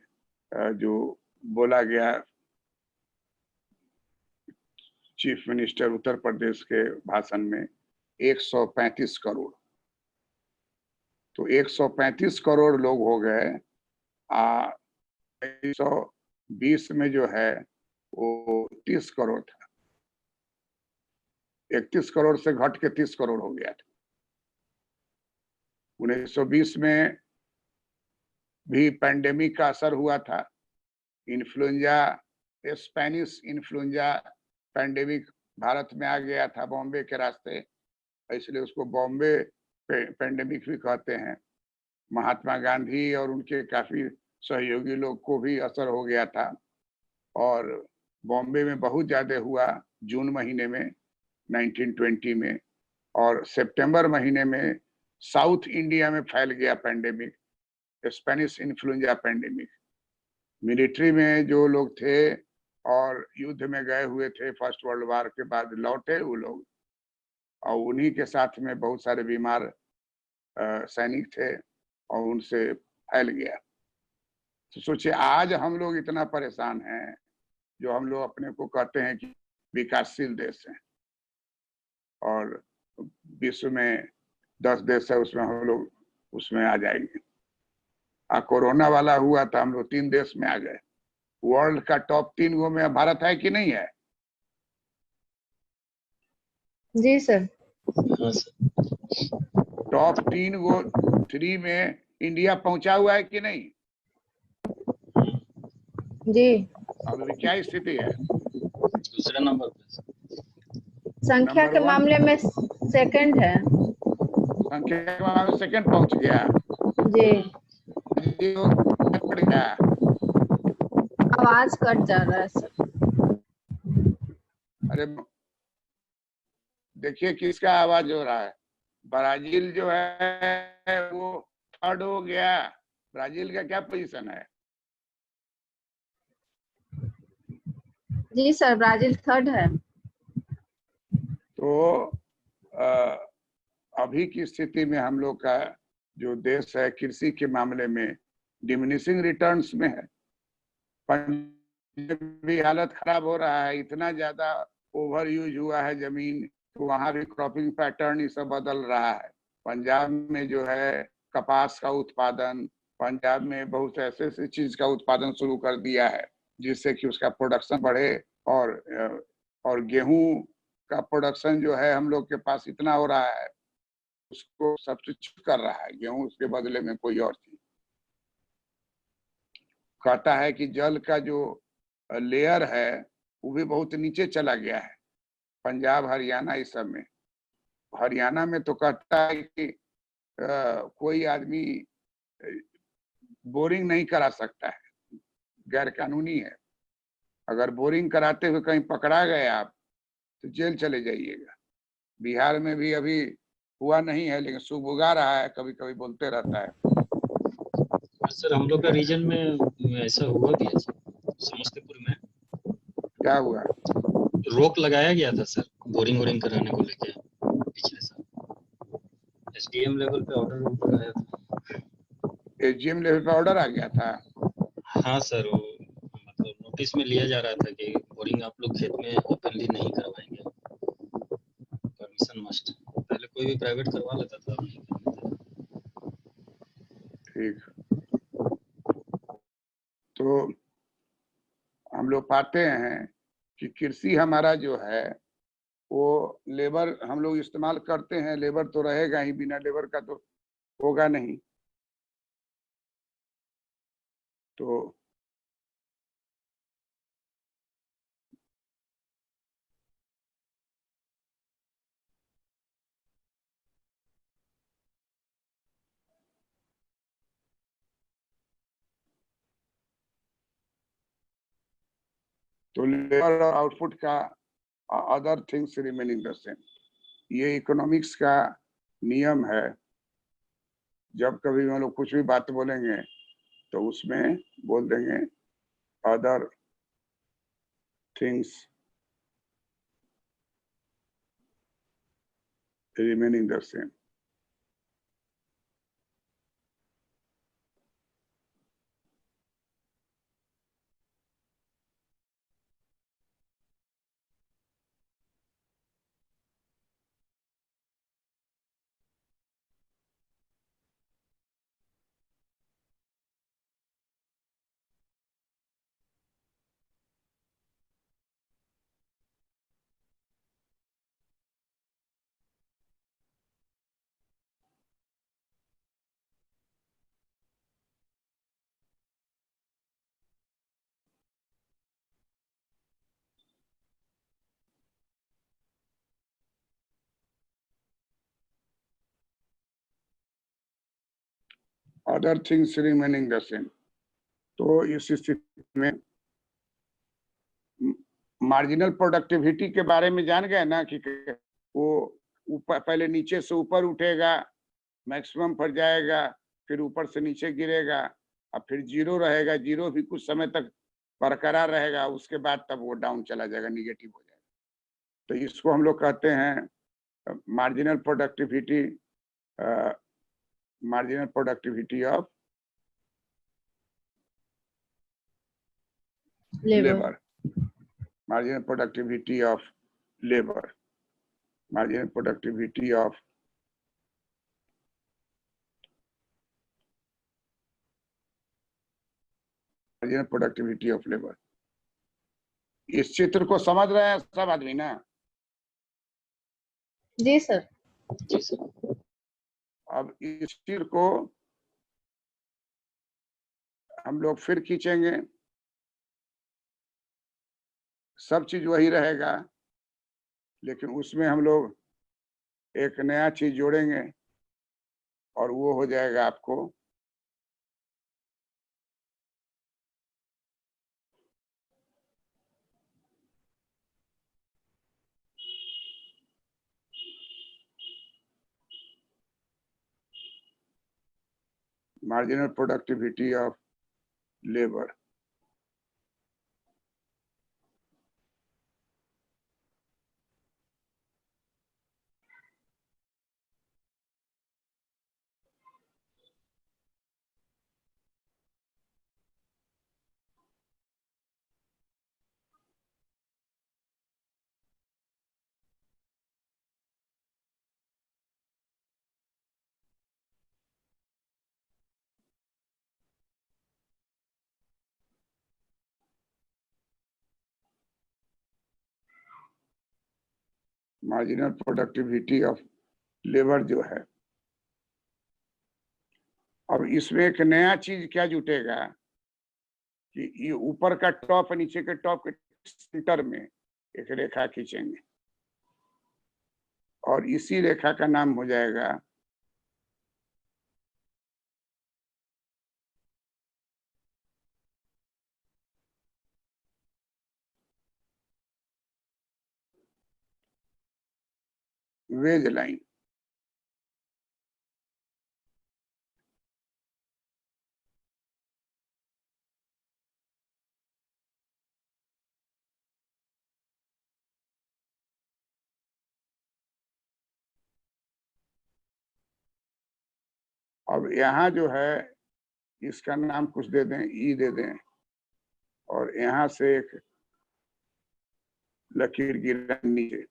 जो बोला गया चीफ मिनिस्टर उत्तर प्रदेश के भाषण में 135 करोड़। तो 135 करोड़ लोग हो गए। 1920 में जो है वो 30 करोड़ था, 31 करोड़ से घट के 30 करोड़ हो गया था। 1920 में भी पैंडेमिक का असर हुआ था। Influenza, Spanish influenza pandemic Bharat में आ गया था बॉम्बे के रास्ते, इसलिए उसको बॉम्बे पैंडेमिक भी कहते हैं। महात्मा गांधी और उनके काफी सहयोगी लोग को भी असर हो गया था और बॉम्बे में बहुत ज्यादा हुआ जून महीने में 1920 में, और सितंबर महीने में साउथ इंडिया में फैल गया pandemic, Spanish influenza pandemic. Military में जो लोग थे और युद्ध में गए हुए थे फर्स्ट वर्ल्ड वॉर के बाद लौटे वो लोग, और उन्हीं के साथ में बहुत सारे बीमार सैनिक थे और उनसे फैल गया। तो सोचिए आज हम लोग इतना परेशान हैं, जो हम लोग अपने को कहते हैं कि विकासशील देश हैं और विश्व में 10 देश है उसमें हम लोग उसमें आ जाएंगे। कोरोना वाला हुआ था हम लोग 3 देश में आ गए। वर्ल्ड का टॉप 3 गो में भारत है कि नहीं है? जी सर। टॉप 3 में इंडिया पहुंचा हुआ है कि नहीं? जी। अब क्या स्थिति है? दूसरे नंबर पे। संख्या नंबर के 1 मामले में सेकंड है। संख्या के मामले में सेकंड पहुंच गया। जी। पड़ गया। आवाज कट जा रहा है सर। अरे देखिए किसका आवाज हो रहा है। ब्राजील जो है वो थर्ड हो गया। ब्राजील का क्या पोजीशन है? जी सर, ब्राजील थर्ड है। तो अभी की स्थिति में हम लोग का जो देश है कृषि के मामले में डिमिनिशिंग रिटर्न्स में है। पंजाब भी हालत खराब हो रहा है, इतना ज्यादा ओवर यूज हुआ है जमीन, तो वहां भी क्रॉपिंग पैटर्न ये सब बदल रहा है। पंजाब में जो है कपास का उत्पादन, पंजाब में बहुत ऐसे ऐसे चीज का उत्पादन शुरू कर दिया है जिससे कि उसका प्रोडक्शन बढ़े। और गेहूं का प्रोडक्शन जो है हम लोग के पास इतना हो रहा है, उसको सब्स्टिट्यूट कर रहा है गेहूं, उसके बदले में कोई और चीज। कहता है कि जल का जो लेयर है वो भी बहुत नीचे चला गया है पंजाब हरियाणा इस सब में। हरियाणा में तो कहता है कि कोई आदमी बोरिंग नहीं करा सकता है, गैर कानूनी है। अगर बोरिंग कराते हुए कहीं पकड़ा गए आप तो जेल चले जाइएगा। बिहार में भी अभी हुआ नहीं है, लेकिन सुबुगा रहा है, कभी कभी बोलते रहता है। सर हम लोग का रीजन में ऐसा हुआ भी है सर, समस्तीपुर में क्या हुआ? रोक लगाया गया था सर बोरिंग वोरिंग कराने को लेके पिछले साल। एसडीएम लेवल पे ऑर्डर आया था। एजीएम लेवल पे ऑर्डर आ गया था। हाँ सर, वो मतलब नोटिस में लिया जा रहा था कि बोरिंग आप लोग खेत में ओपनली नहीं करवाएंगे, परमिशन मस्ट। पहले कोई भी प्राइवेट करवा लेता था, अब नहीं करवाते। ठीक। तो हम लोग पाते हैं कि कृषि हमारा जो है वो लेबर हम लोग इस्तेमाल करते हैं, लेबर तो रहेगा ही, बिना लेबर का तो होगा नहीं। तो लेबर और आउटपुट का other things remaining the same, ये इकोनॉमिक्स का नियम है। जब कभी हम लोग कुछ भी बात बोलेंगे तो उसमें बोल देंगे other things remaining the same. Other things remaining the same. तो इस स्थिति में मार्जिनल प्रोडक्टिविटी के बारे में जान गए ना कि वो ऊपर पहले नीचे से ऊपर उठेगा, मैक्सिमम पर जाएगा, फिर ऊपर से नीचे गिरेगा, और फिर जीरो रहेगा। जीरो भी कुछ समय तक बरकरार रहेगा, उसके बाद तब वो डाउन चला जाएगा, निगेटिव हो जाएगा। तो इसको हम लोग कहते हैं marginal productivity, marginal productivity of labor. Marginal productivity of labor. Marginal productivity of marginal productivity of labor. इस चित्र को समझ रहे हैं सब आदमी ना? जी सर। जी सर। अब इस चित्र को हम लोग फिर खींचेंगे, सब चीज वही रहेगा, लेकिन उसमें हम लोग एक नया चीज जोड़ेंगे और वो हो जाएगा आपको marginal productivity of labor. Marginal productivity of labour जो है, अब इसमें एक नया चीज क्या जुटेगा कि ये ऊपर का टॉप नीचे के टॉप के सेंटर में एक रेखा खींचेंगे और इसी रेखा का नाम हो जाएगा वेज लाइन। अब यहाँ जो है इसका नाम कुछ दे दें, ई दे दें, और यहाँ से एक लकीर गिरा नीचे,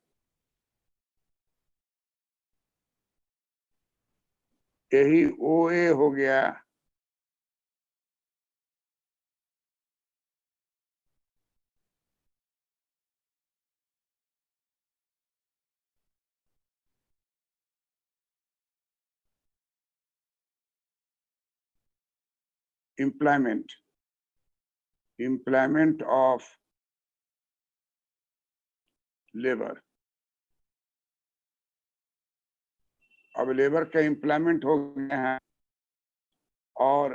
यही ओ ए हो गया। Employment of labour. अब लेबर का एम्प्लॉयमेंट हो गया है और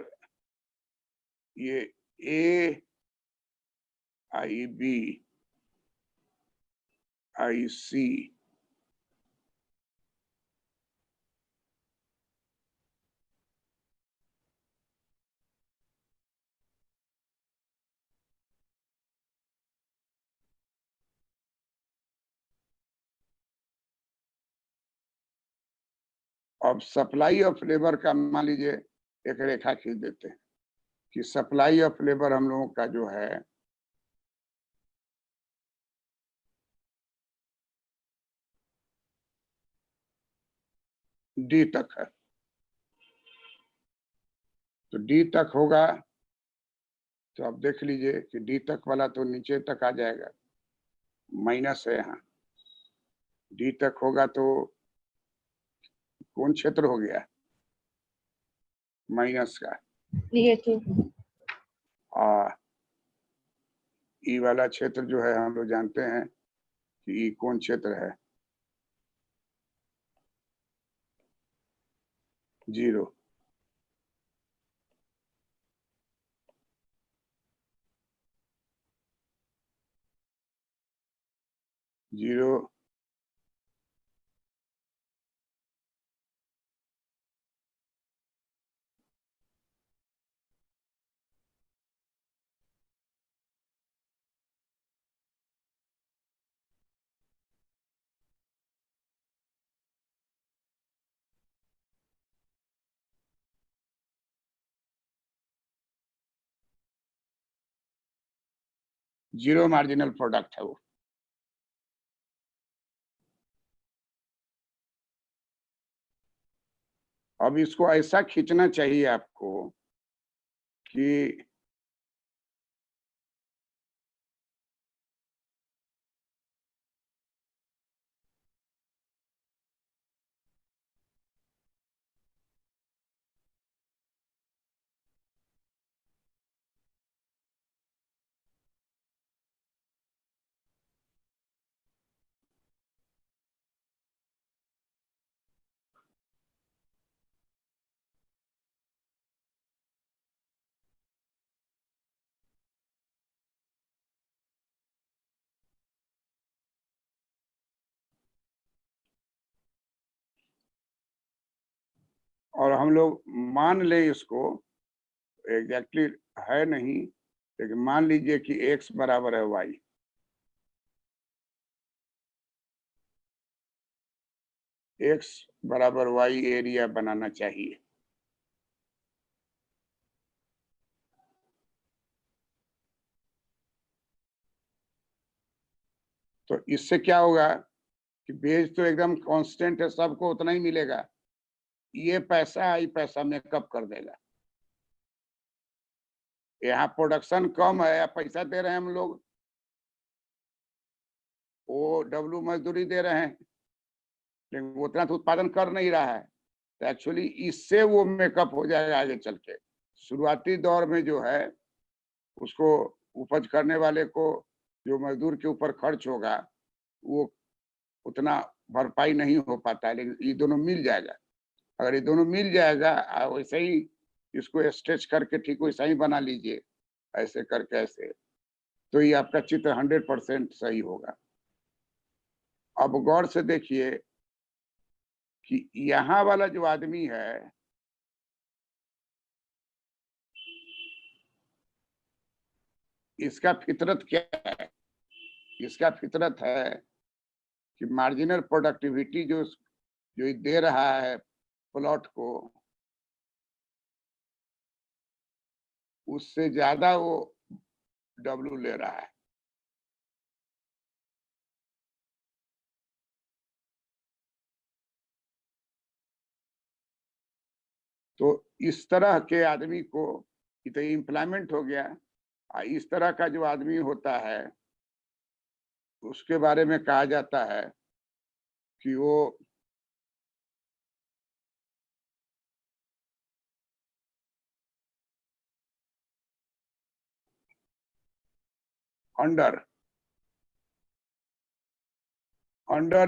ये ए आई बी आई सी अब सप्लाई ऑफ लेबर का मान लीजिए एक रेखा खींच देते हैं कि सप्लाई ऑफ लेबर हम लोगों का जो है डी तक है, तो डी तक होगा तो आप देख लीजिए कि डी तक वाला तो नीचे तक आ जाएगा, माइनस है यहाँ। डी तक होगा तो कौन क्षेत्र हो गया माइनस का, निगेटिव। ई वाला क्षेत्र जो है हम लोग जानते हैं कि ई कौन क्षेत्र है, 0। जीरो जीरो मार्जिनल प्रोडक्ट है वो। अब इसको ऐसा खींचना चाहिए आपको कि और हम लोग मान लें इसको, एग्जैक्टली है नहीं, लेकिन मान लीजिए कि x बराबर है y। x बराबर y एरिया बनाना चाहिए। तो इससे क्या होगा कि बेस तो एकदम कांस्टेंट है, सबको उतना ही मिलेगा। ये पैसा मेकअप कर देगा। यहाँ प्रोडक्शन कम है या पैसा दे रहे हैं हम लोग, वो डब्ल्यू मजदूरी दे रहे हैं, लेकिन वो उतना तो उत्पादन कर नहीं रहा है। तो एक्चुअली इससे वो मेकअप हो जाएगा आगे चल के। शुरुआती दौर में जो है उसको उपज करने वाले को जो मजदूर के ऊपर खर्च होगा वो उतना भरपाई नहीं हो पाता है, लेकिन ये दोनों मिल जाएगा। अगर ये दोनों मिल जाएगा, वैसे ही इसको स्ट्रेच करके ठीक वैसा ही बना लीजिए, ऐसे करके ऐसे, तो ये आपका चित्र 100% सही होगा। अब गौर से देखिए कि यहाँ वाला जो आदमी है, इसका फितरत क्या है? इसका फितरत है कि मार्जिनल प्रोडक्टिविटी जो दे रहा है प्लॉट को, उससे ज्यादा वो डब्ल्यू ले रहा है। तो इस तरह के आदमी को तो इम्प्लॉयमेंट हो गया। इस तरह का जो आदमी होता है उसके बारे में कहा जाता है कि वो अंडर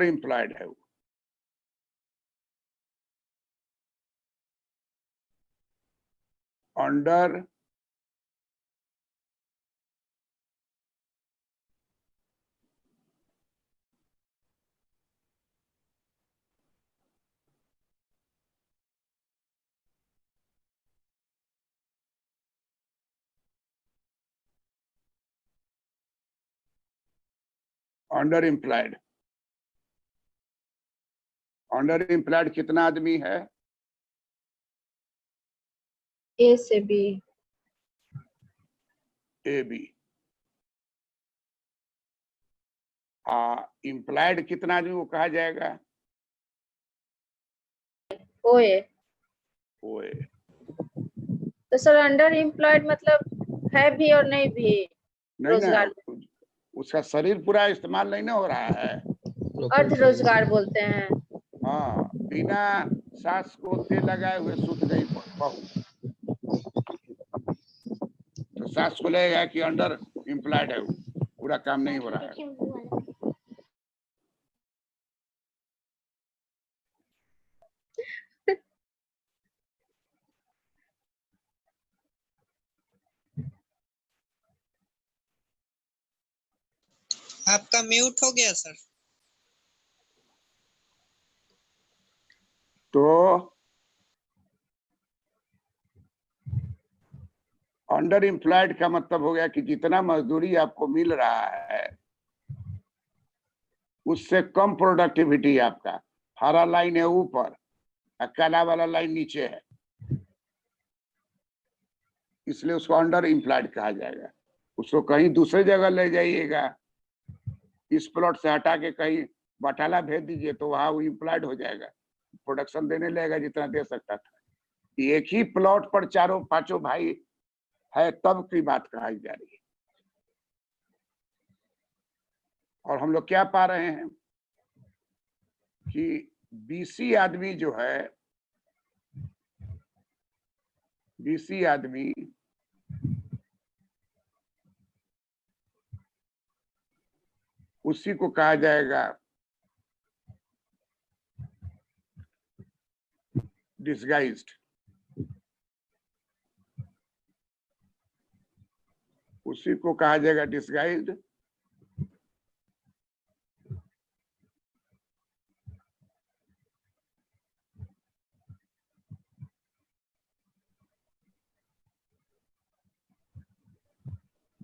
एम्प्लॉयड है। वो अंडर एम्प्लॉयड। अंडर एम्प्लॉयड कितना आदमी है? ए से बी। A B. इम्प्लॉयड कितना आदमी को कहा जाएगा? ओ ए। ओ ए। तो सर अंडर एम्प्लॉयड मतलब है भी और नहीं भी नहीं ना, रोजगार, उसका शरीर पूरा इस्तेमाल नहीं ना हो रहा है। अर्ध रोजगार बोलते हैं। हाँ, बिना सास को तेल लगाए हुए सूत गई बहू, तो सास को लगेगा कि अंडर एम्प्लॉयड है, वो पूरा काम नहीं हो रहा है। आपका म्यूट हो गया सर। तो अंडर एम्प्लॉयड का मतलब हो गया कि जितना मजदूरी आपको मिल रहा है उससे कम प्रोडक्टिविटी आपका। हरा लाइन है ऊपर और काला वाला लाइन नीचे है, इसलिए उसको अंडर एम्प्लॉयड कहा जाएगा। उसको कहीं दूसरे जगह ले जाइएगा, इस प्लॉट से हटा के कहीं बटाला भेज दीजिए तो वहां वो एम्प्लॉयड हो जाएगा, प्रोडक्शन देने लगेगा जितना दे सकता था। एक ही प्लॉट पर चारों पांचों भाई है तब की बात कही जा रही है। और हम लोग क्या पा रहे हैं कि बीसी आदमी जो है, बीसी आदमी उसी को कहा जाएगा डिसगाइज्ड। उसी को कहा जाएगा disguised.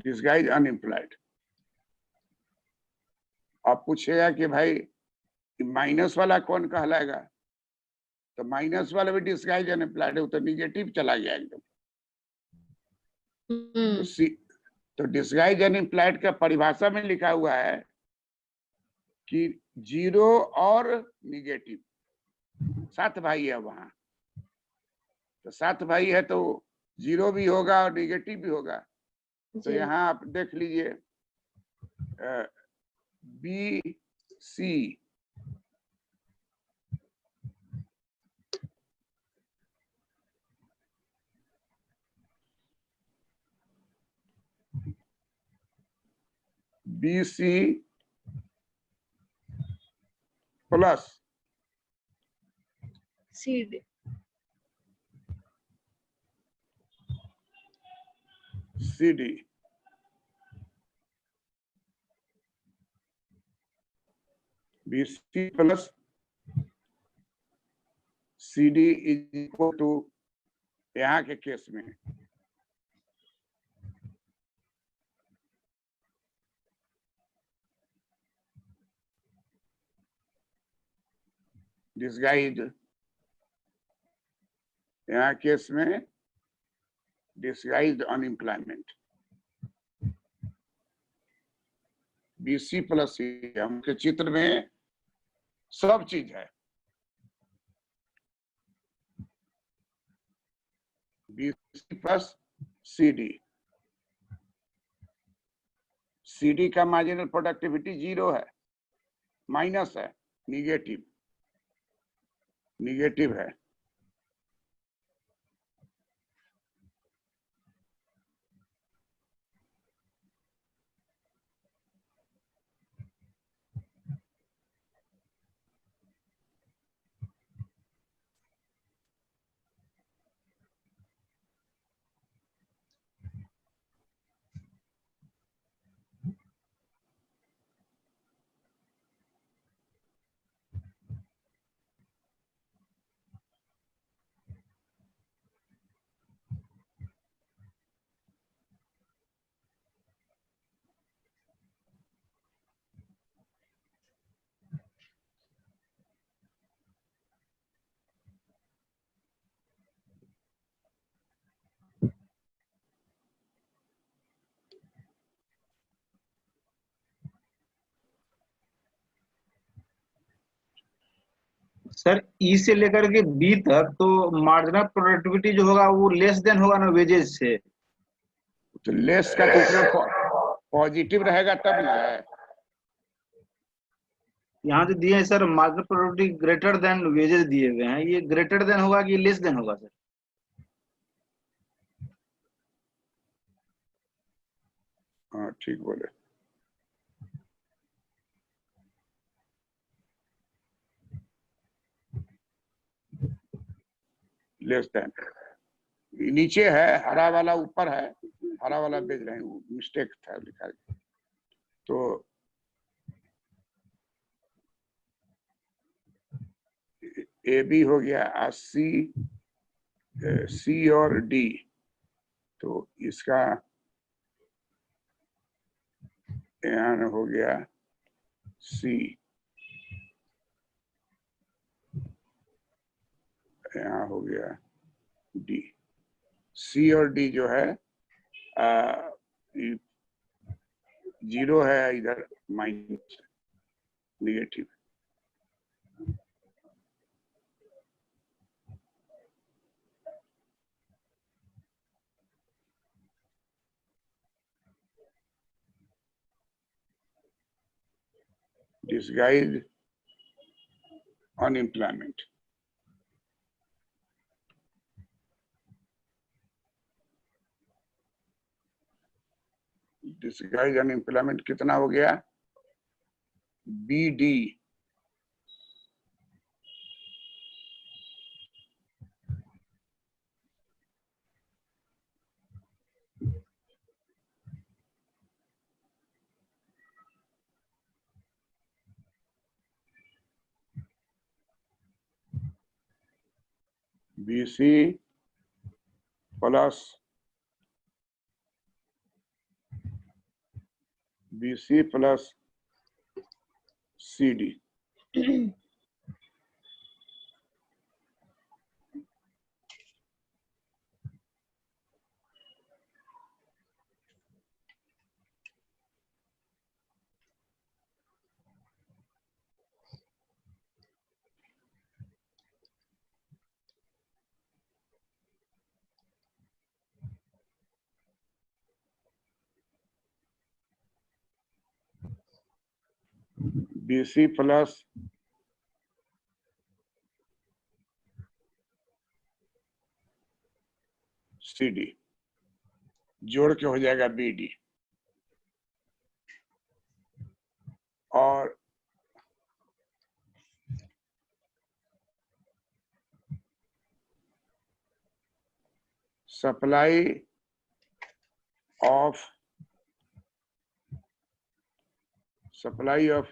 This guy is unemployed. आप पूछेगा कि भाई माइनस वाला कौन कहलाएगा, तो माइनस वाला भी डिस्गाइज अनएम्प्लॉयड है, वो तो निगेटिव चला गया एकदम। तो डिस्गाइज अनएम्प्लॉयड का परिभाषा में लिखा हुआ है कि 0 और निगेटिव, 7 भाई है वहां, तो 7 भाई है तो 0 भी होगा और निगेटिव भी होगा। तो यहाँ आप देख लीजिए B C, B C plus CD C D, B C plus C D is equal to, यहाँ के केस में डिस्गाइज, यहाँ केस में disguise unemployment, BC plus C, हमके चित्र में सब चीज है। बीसी प्लस सीडी, सीडी का मार्जिनल प्रोडक्टिविटी 0 है, माइनस है, निगेटिव, निगेटिव है। सर ई से लेकर के बी तक तो मार्जिनल प्रोडक्टिविटी जो होगा वो लेस देन होगा ना वेजेस से। तो लेस का कितना पॉजिटिव रहेगा तब ना है। यहाँ जो दिए हैं sir marginal productivity greater than wages दिए हुए हैं, ये ग्रेटर देन होगा कि लेस देन होगा सर? हाँ ठीक बोले। लेस देन, नीचे है, हरा वाला ऊपर है, हरा वाला भेज रहे हैं, मिस्टेक था लिखा। तो ए बी हो गया, सी और डी, तो इसका यहाँ हो गया सी, यहाँ हो गया डी। सी और डी जो है 0 है, इधर minus negative. Disguise unemployment, disguise unemployment कितना हो गया, B D, B C plus BC plus CD. BC plus CD जोड़ के हो जाएगा BD और सप्लाई ऑफ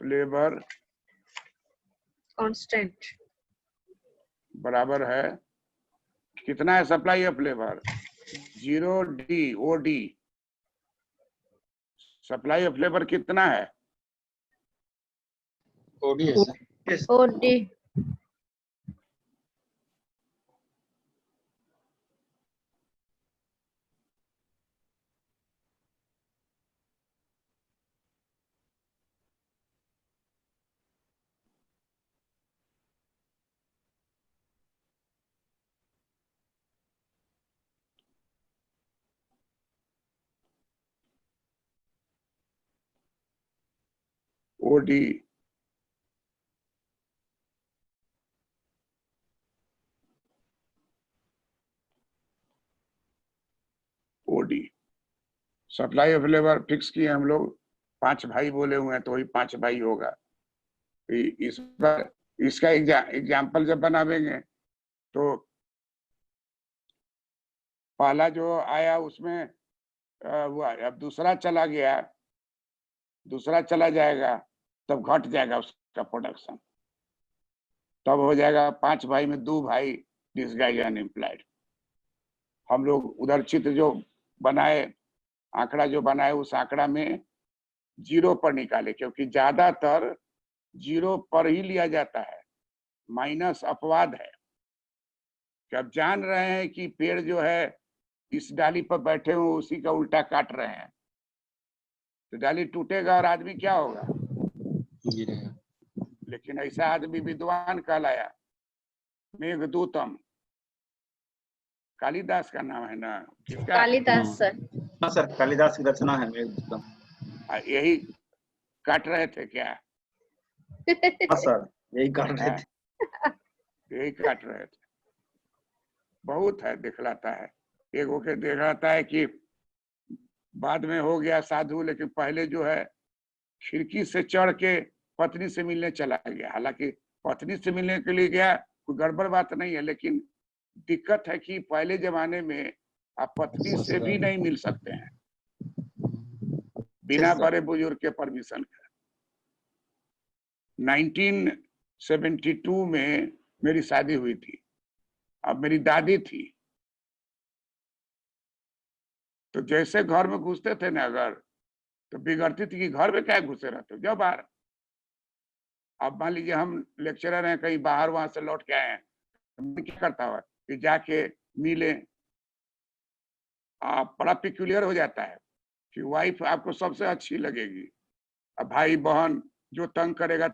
लेबर कांस्टेंट बराबर है कितना है supply of labour 0D OD supply of labour कितना है ODS है। OD OD supply of labour fix किए हम लोग 5 भाई बोले हुए हैं तो वही 5 भाई होगा इस बार इसका एग्जाम्पल जब बनावेंगे तो पहला जो आया उसमें हुआ अब दूसरा चला गया दूसरा चला जाएगा तब घट जाएगा उसका प्रोडक्शन तब हो जाएगा 5 भाई में 2 भाई डिसगाइज अनएम्प्लॉयड हम लोग उधर चित्र जो बनाए आंकड़ा जो बनाए उस आंकड़ा में 0 पर निकाले क्योंकि ज्यादातर 0 पर ही लिया जाता है माइनस अपवाद है कि अब जान रहे हैं कि पेड़ जो है इस डाली पर बैठे हुए उसी का उल्टा काट रहे हैं तो डाली टूटेगा और आदमी क्या होगा गिरेगा। लेकिन ऐसा आदमी विद्वान कहलाया मेघदूतम कालिदास का नाम है ना किसका कालिदास सर हाँ सर कालिदास की रचना है मेघदूतम। यही काट रहे थे क्या हाँ सर यही कर रहे थे। यही काट रहे थे बहुत है दिखलाता है एक होके दिखलाता है कि बाद में हो गया साधु लेकिन पहले जो है खिड़की से चढ़ के पत्नी से मिलने चला गया हालांकि पत्नी से मिलने के लिए गया कोई गड़बड़ बात नहीं है लेकिन दिक्कत है कि पहले जमाने में आप पत्नी से भी नहीं मिल सकते हैं बिना बड़े बुजुर्ग के परमिशन के 1972 में मेरी शादी हुई थी अब मेरी दादी थी तो जैसे घर में घुसते थे ना अगर तो बिगड़ती थी कि घर में क्या घुसे रहते हो जाओ बाहर अब मान लीजिए हम लेक्चरर हैं कहीं बाहर वहां से लौट के आए हैं तो मैं क्या करता हुआ कि जाके मिले आप बड़ा पिक्यूलियर हो जाता है कि वाइफ आपको सबसे अच्छी लगेगी अब भाई बहन जो तंग करेगा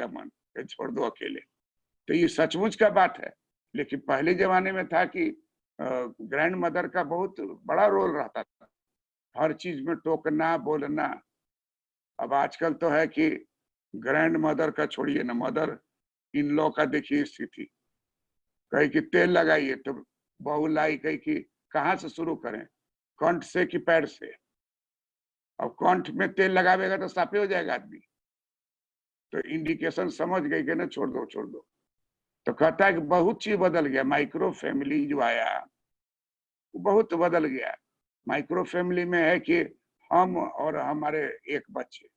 मन छोड़ दो अकेले तो ये सचमुच का बात है लेकिन पहले जमाने में था कि ग्रैंड मदर का बहुत बड़ा रोल रहता था हर चीज में टोकना बोलना अब आजकल तो है कि ग्रैंड मदर का छोड़िए ना मदर इन लॉ का देखिए स्थिति कहीं कि तेल लगाइए तो बहू लाई कहीं कि कहाँ से शुरू करें कंठ से कि पैर से अब कंठ में तेल लगावेगा तो साफे हो जाएगा आदमी तो इंडिकेशन समझ गई कि ना छोड़ दो तो कहता है कि बहुत चीज बदल गया माइक्रो फैमिली जो आया वो बहुत बदल गया माइक्रो फैमिली में है कि हम और हमारे एक बच्चे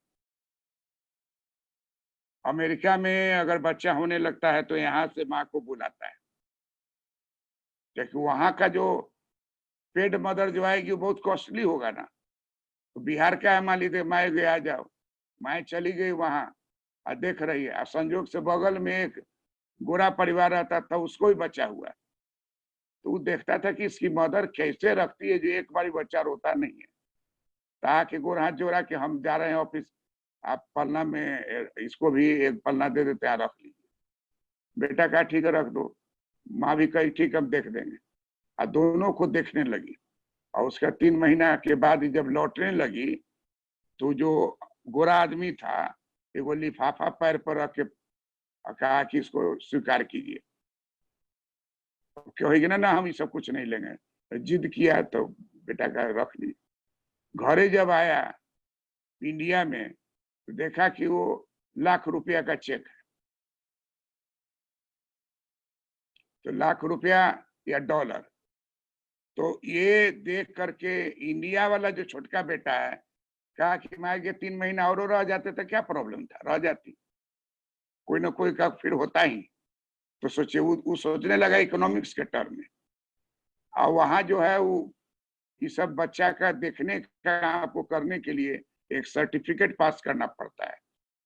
अमेरिका में अगर बच्चा होने लगता है तो यहाँ से माँ को बुलाता है क्योंकि वहां का जो पेड मदर जो आएगी वो बहुत कॉस्टली होगा ना तो बिहार का है, मान लीजिए मैं गया, जाओ, मैं चली गई वहां और देख रही है, और संजोग से बगल में एक गोरा परिवार रहता था, उसको ही बच्चा हुआ, तो वो देखता था कि इसकी मदर कैसे रखती है जो एक बार बच्चा रोता नहीं है। ताकि गोर हाथ जोड़ा कि हम जा रहे हैं ऑफिस, आप पलना में इसको भी एक पलना दे देते हैं, रख लीजिए। बेटा कहा ठीक है रख दो, माँ भी कही ठीक हम देख देंगे, और दोनों को देखने लगी। और उसका 3 महीना के बाद जब लौटने लगी तो जो गोरा आदमी था वो लिफाफा पैर पर रख के कहा कि इसको स्वीकार कीजिए। कहेगी ना हम ये सब कुछ नहीं लेंगे, जिद किया तो बेटा का रख ली। घरे जब आया इंडिया में तो देखा कि वो ₹1,00,000 का चेक है। तो ₹1,00,000 या डॉलर, तो ये देख करके इंडिया वाला जो छोटका बेटा है कहा कि मैं ये 3 महीना और रह जाते तो क्या प्रॉब्लम था, रह जाती, कोई ना कोई का फिर होता ही। तो सोचे वो सोचने लगा इकोनॉमिक्स के टर्म में। और वहां जो है वो ये सब बच्चा का देखने का आपको करने के लिए एक सर्टिफिकेट पास करना पड़ता है,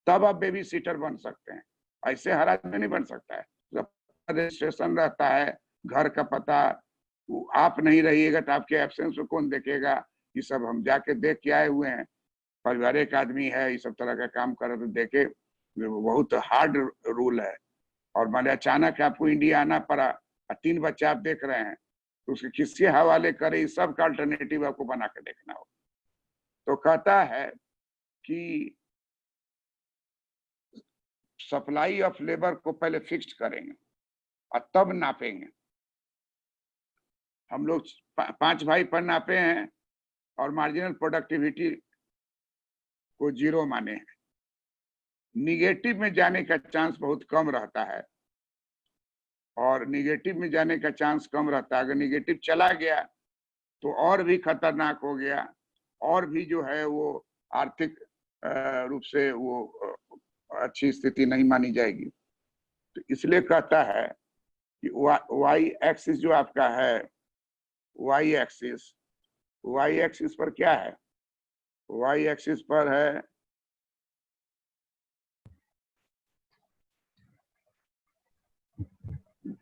तब आप बेबी सीटर बन सकते हैं। ऐसे हर आदमी नहीं बन सकता है, रजिस्ट्रेशन रहता है, घर का पता, आप नहीं रहिएगा तो आपके एब्सेंस में कौन देखेगा, ये सब हम जाके देख के आए हुए हैं। पारिवारिक आदमी है, ये सब तरह का काम करे तो देखे, बहुत हार्ड रूल है। और मान अचानक आपको इंडिया आना पड़ा, 3 बच्चे आप देख रहे हैं, तो उसके किसके हवाले करे, इस सब का अल्टरनेटिव आपको बना के देखना हो। तो कहता है कि सप्लाई ऑफ लेबर को पहले फिक्स्ड करेंगे और तब नापेंगे। हम लोग 5 भाई पर नापे हैं और मार्जिनल प्रोडक्टिविटी को 0 माने हैं। निगेटिव में जाने का चांस बहुत कम रहता है, और निगेटिव में जाने का चांस कम रहता है। अगर निगेटिव चला गया तो और भी खतरनाक हो गया, और भी जो है वो आर्थिक रूप से वो अच्छी स्थिति नहीं मानी जाएगी। तो इसलिए कहता है कि वाई एक्सिस जो आपका है, वाई एक्सिस पर क्या है, वाई एक्सिस पर है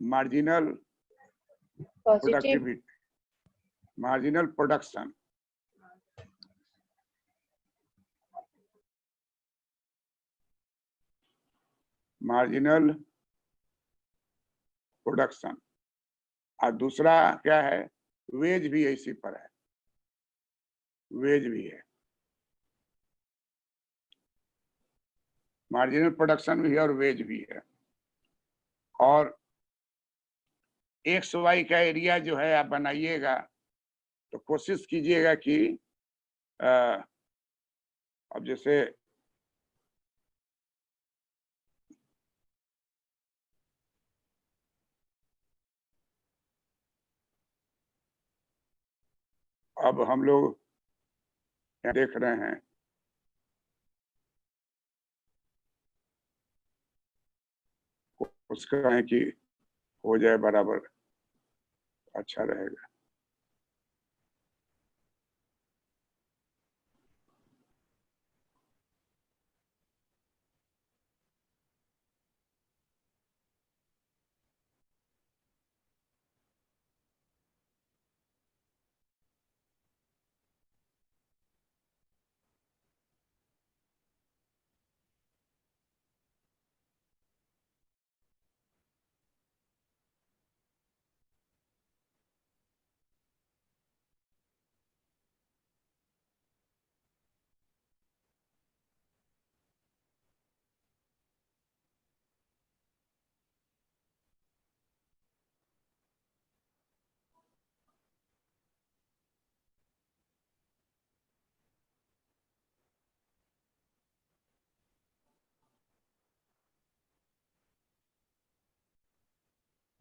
marginal positive productivity, marginal production. Marginal production, और दूसरा क्या है, वेज भी इसी पर है, वेज भी है, मार्जिनल प्रोडक्शन भी है और वेज भी है। और एक्स वाई का एरिया जो है आप बनाइएगा तो कोशिश कीजिएगा कि अब जैसे अब हम लोग देख रहे हैं उसका है कि हो जाए बराबर, अच्छा रहेगा।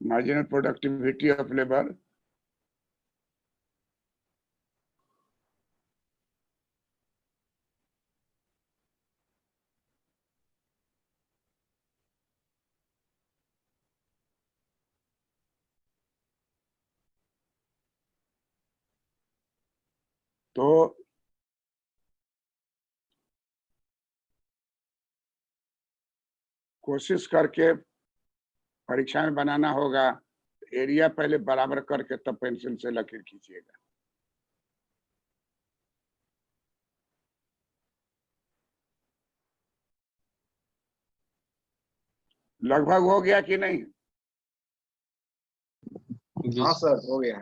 मार्जिनल प्रोडक्टिविटी ऑफ लेबर तो कोशिश करके परीक्षा में बनाना होगा। एरिया पहले बराबर करके तब पेंसिल से लकीर खींचिएगा। लगभग हो गया कि नहीं? जी हाँ सर, हो गया।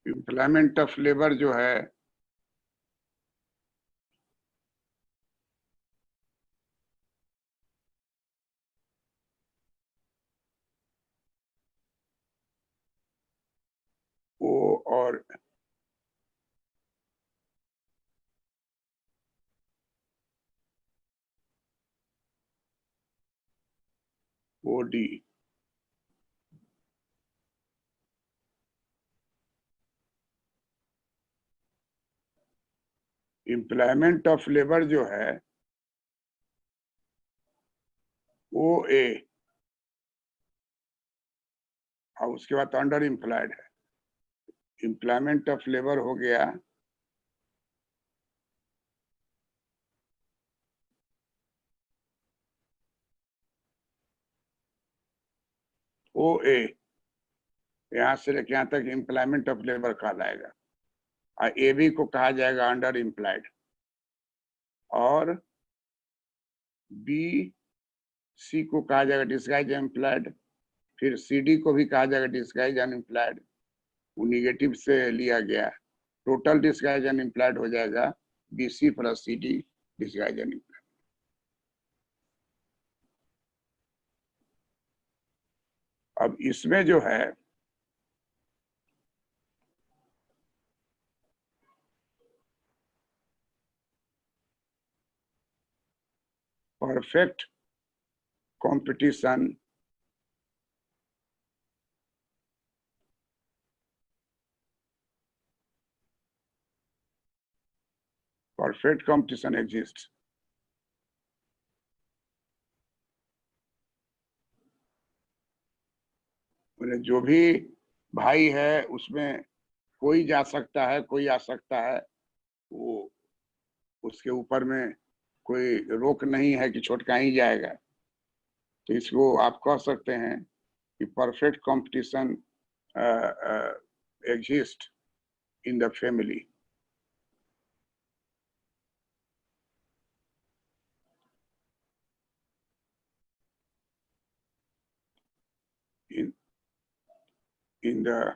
एम्प्लॉयमेंट ऑफ लेबर जो है ओ और ओडी एम्प्लॉयमेंट ऑफ लेबर जो है ओ ए और उसके बाद अंडर एम्प्लॉयड है। एम्प्लॉयमेंट ऑफ लेबर हो गया ओ ए, यहां से लेके यहां तक एम्प्लॉयमेंट ऑफ लेबर कहलाएगा। और ए बी को कहा जाएगा अंडर एम्प्लॉयड, और बी सी को कहा जाएगा डिस्गाइज एम्प्लॉयड, फिर सी डी को भी कहा जाएगा डिस्गाइज अनएम्प्लॉयड। वो निगेटिव से लिया गया, टोटल डिस्गाइज अनएम्प्लॉयड हो जाएगा B C plus C D disguise unemployed. अब इसमें जो है perfect competition, perfect competition exist. जो भी भाई है उसमें कोई जा सकता है, कोई आ सकता है, वो उसके ऊपर में कोई रोक नहीं है कि छोटका ही जाएगा। तो इसको आप कह सकते हैं कि perfect competition exist in the family. in the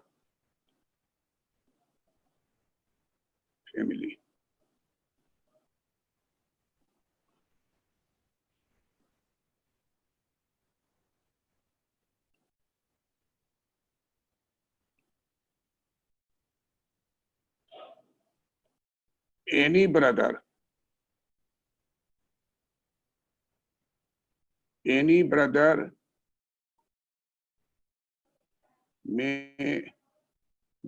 family. Any brother may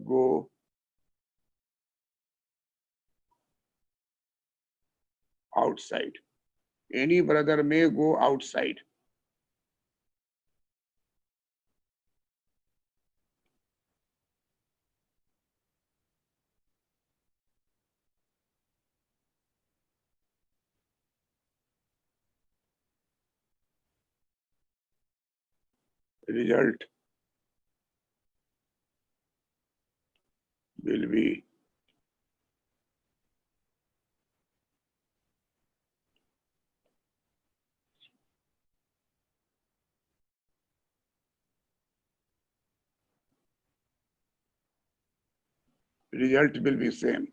go outside. Any brother may go outside. Result will be same.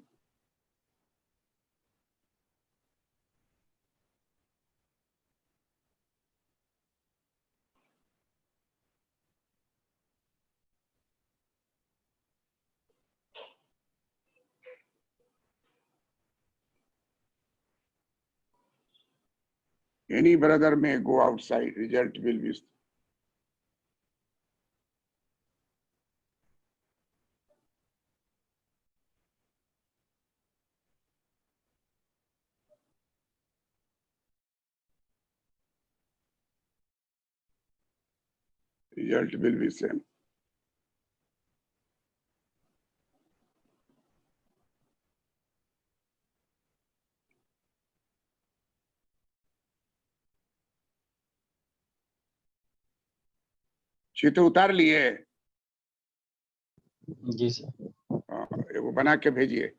Any brother may go outside. Result will be same. चित्र उतार लिए? जी sir. हाँ, वो बना के भेजिए।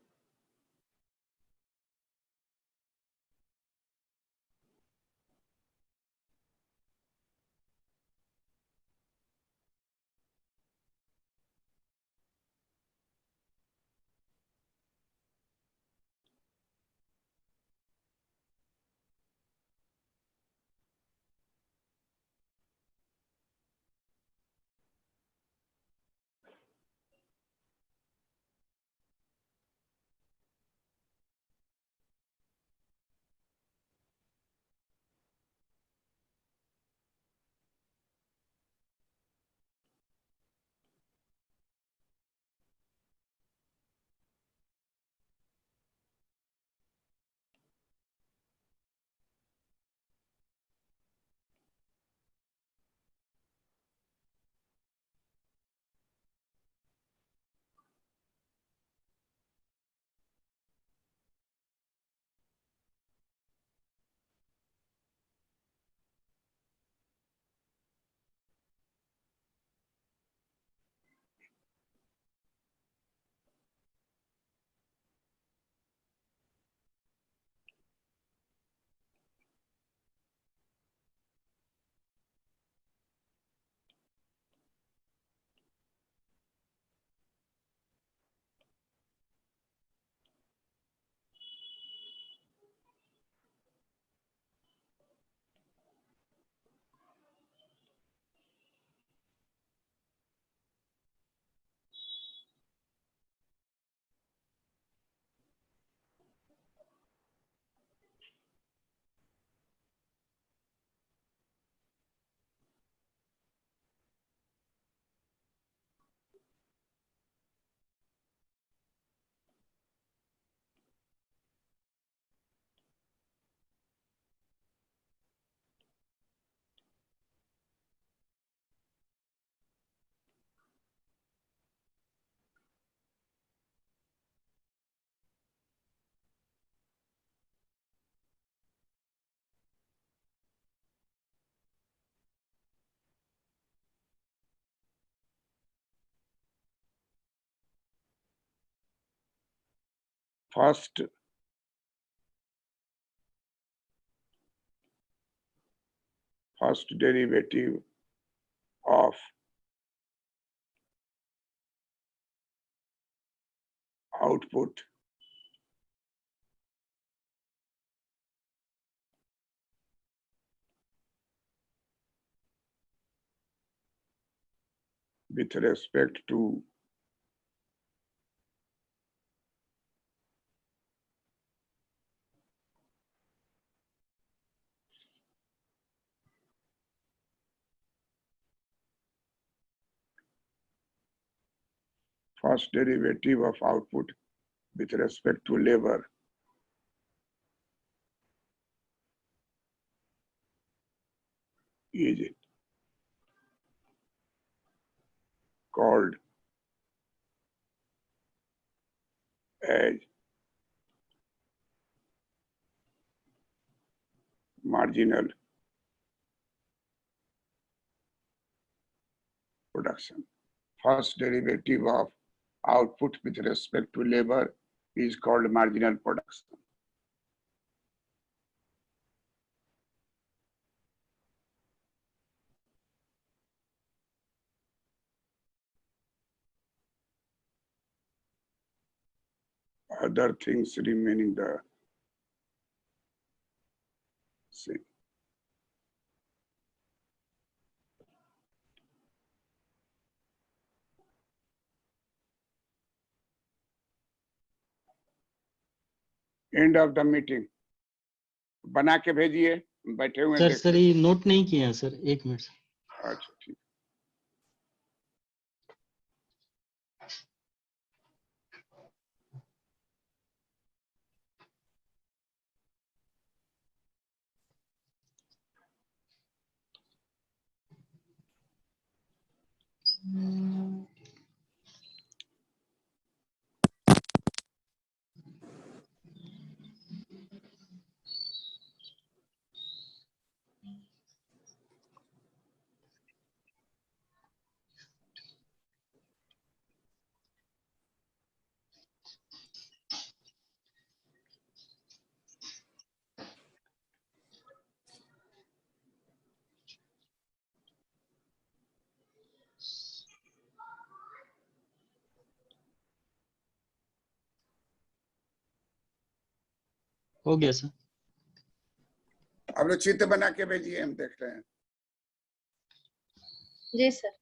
First derivative of output with respect to first derivative of output with respect to labor is called as marginal production. First derivative of output with respect to labor is called marginal production. Other things remaining the same. End of the meeting. बना के भेजिए, बैठे हुए sir देख sir ये note नहीं किए हैं सर, एक मिनट। अच्छा ठीक। हो गया सर। आप लोग चित्र बना के भेजिए, हम देख रहे हैं। जी सर।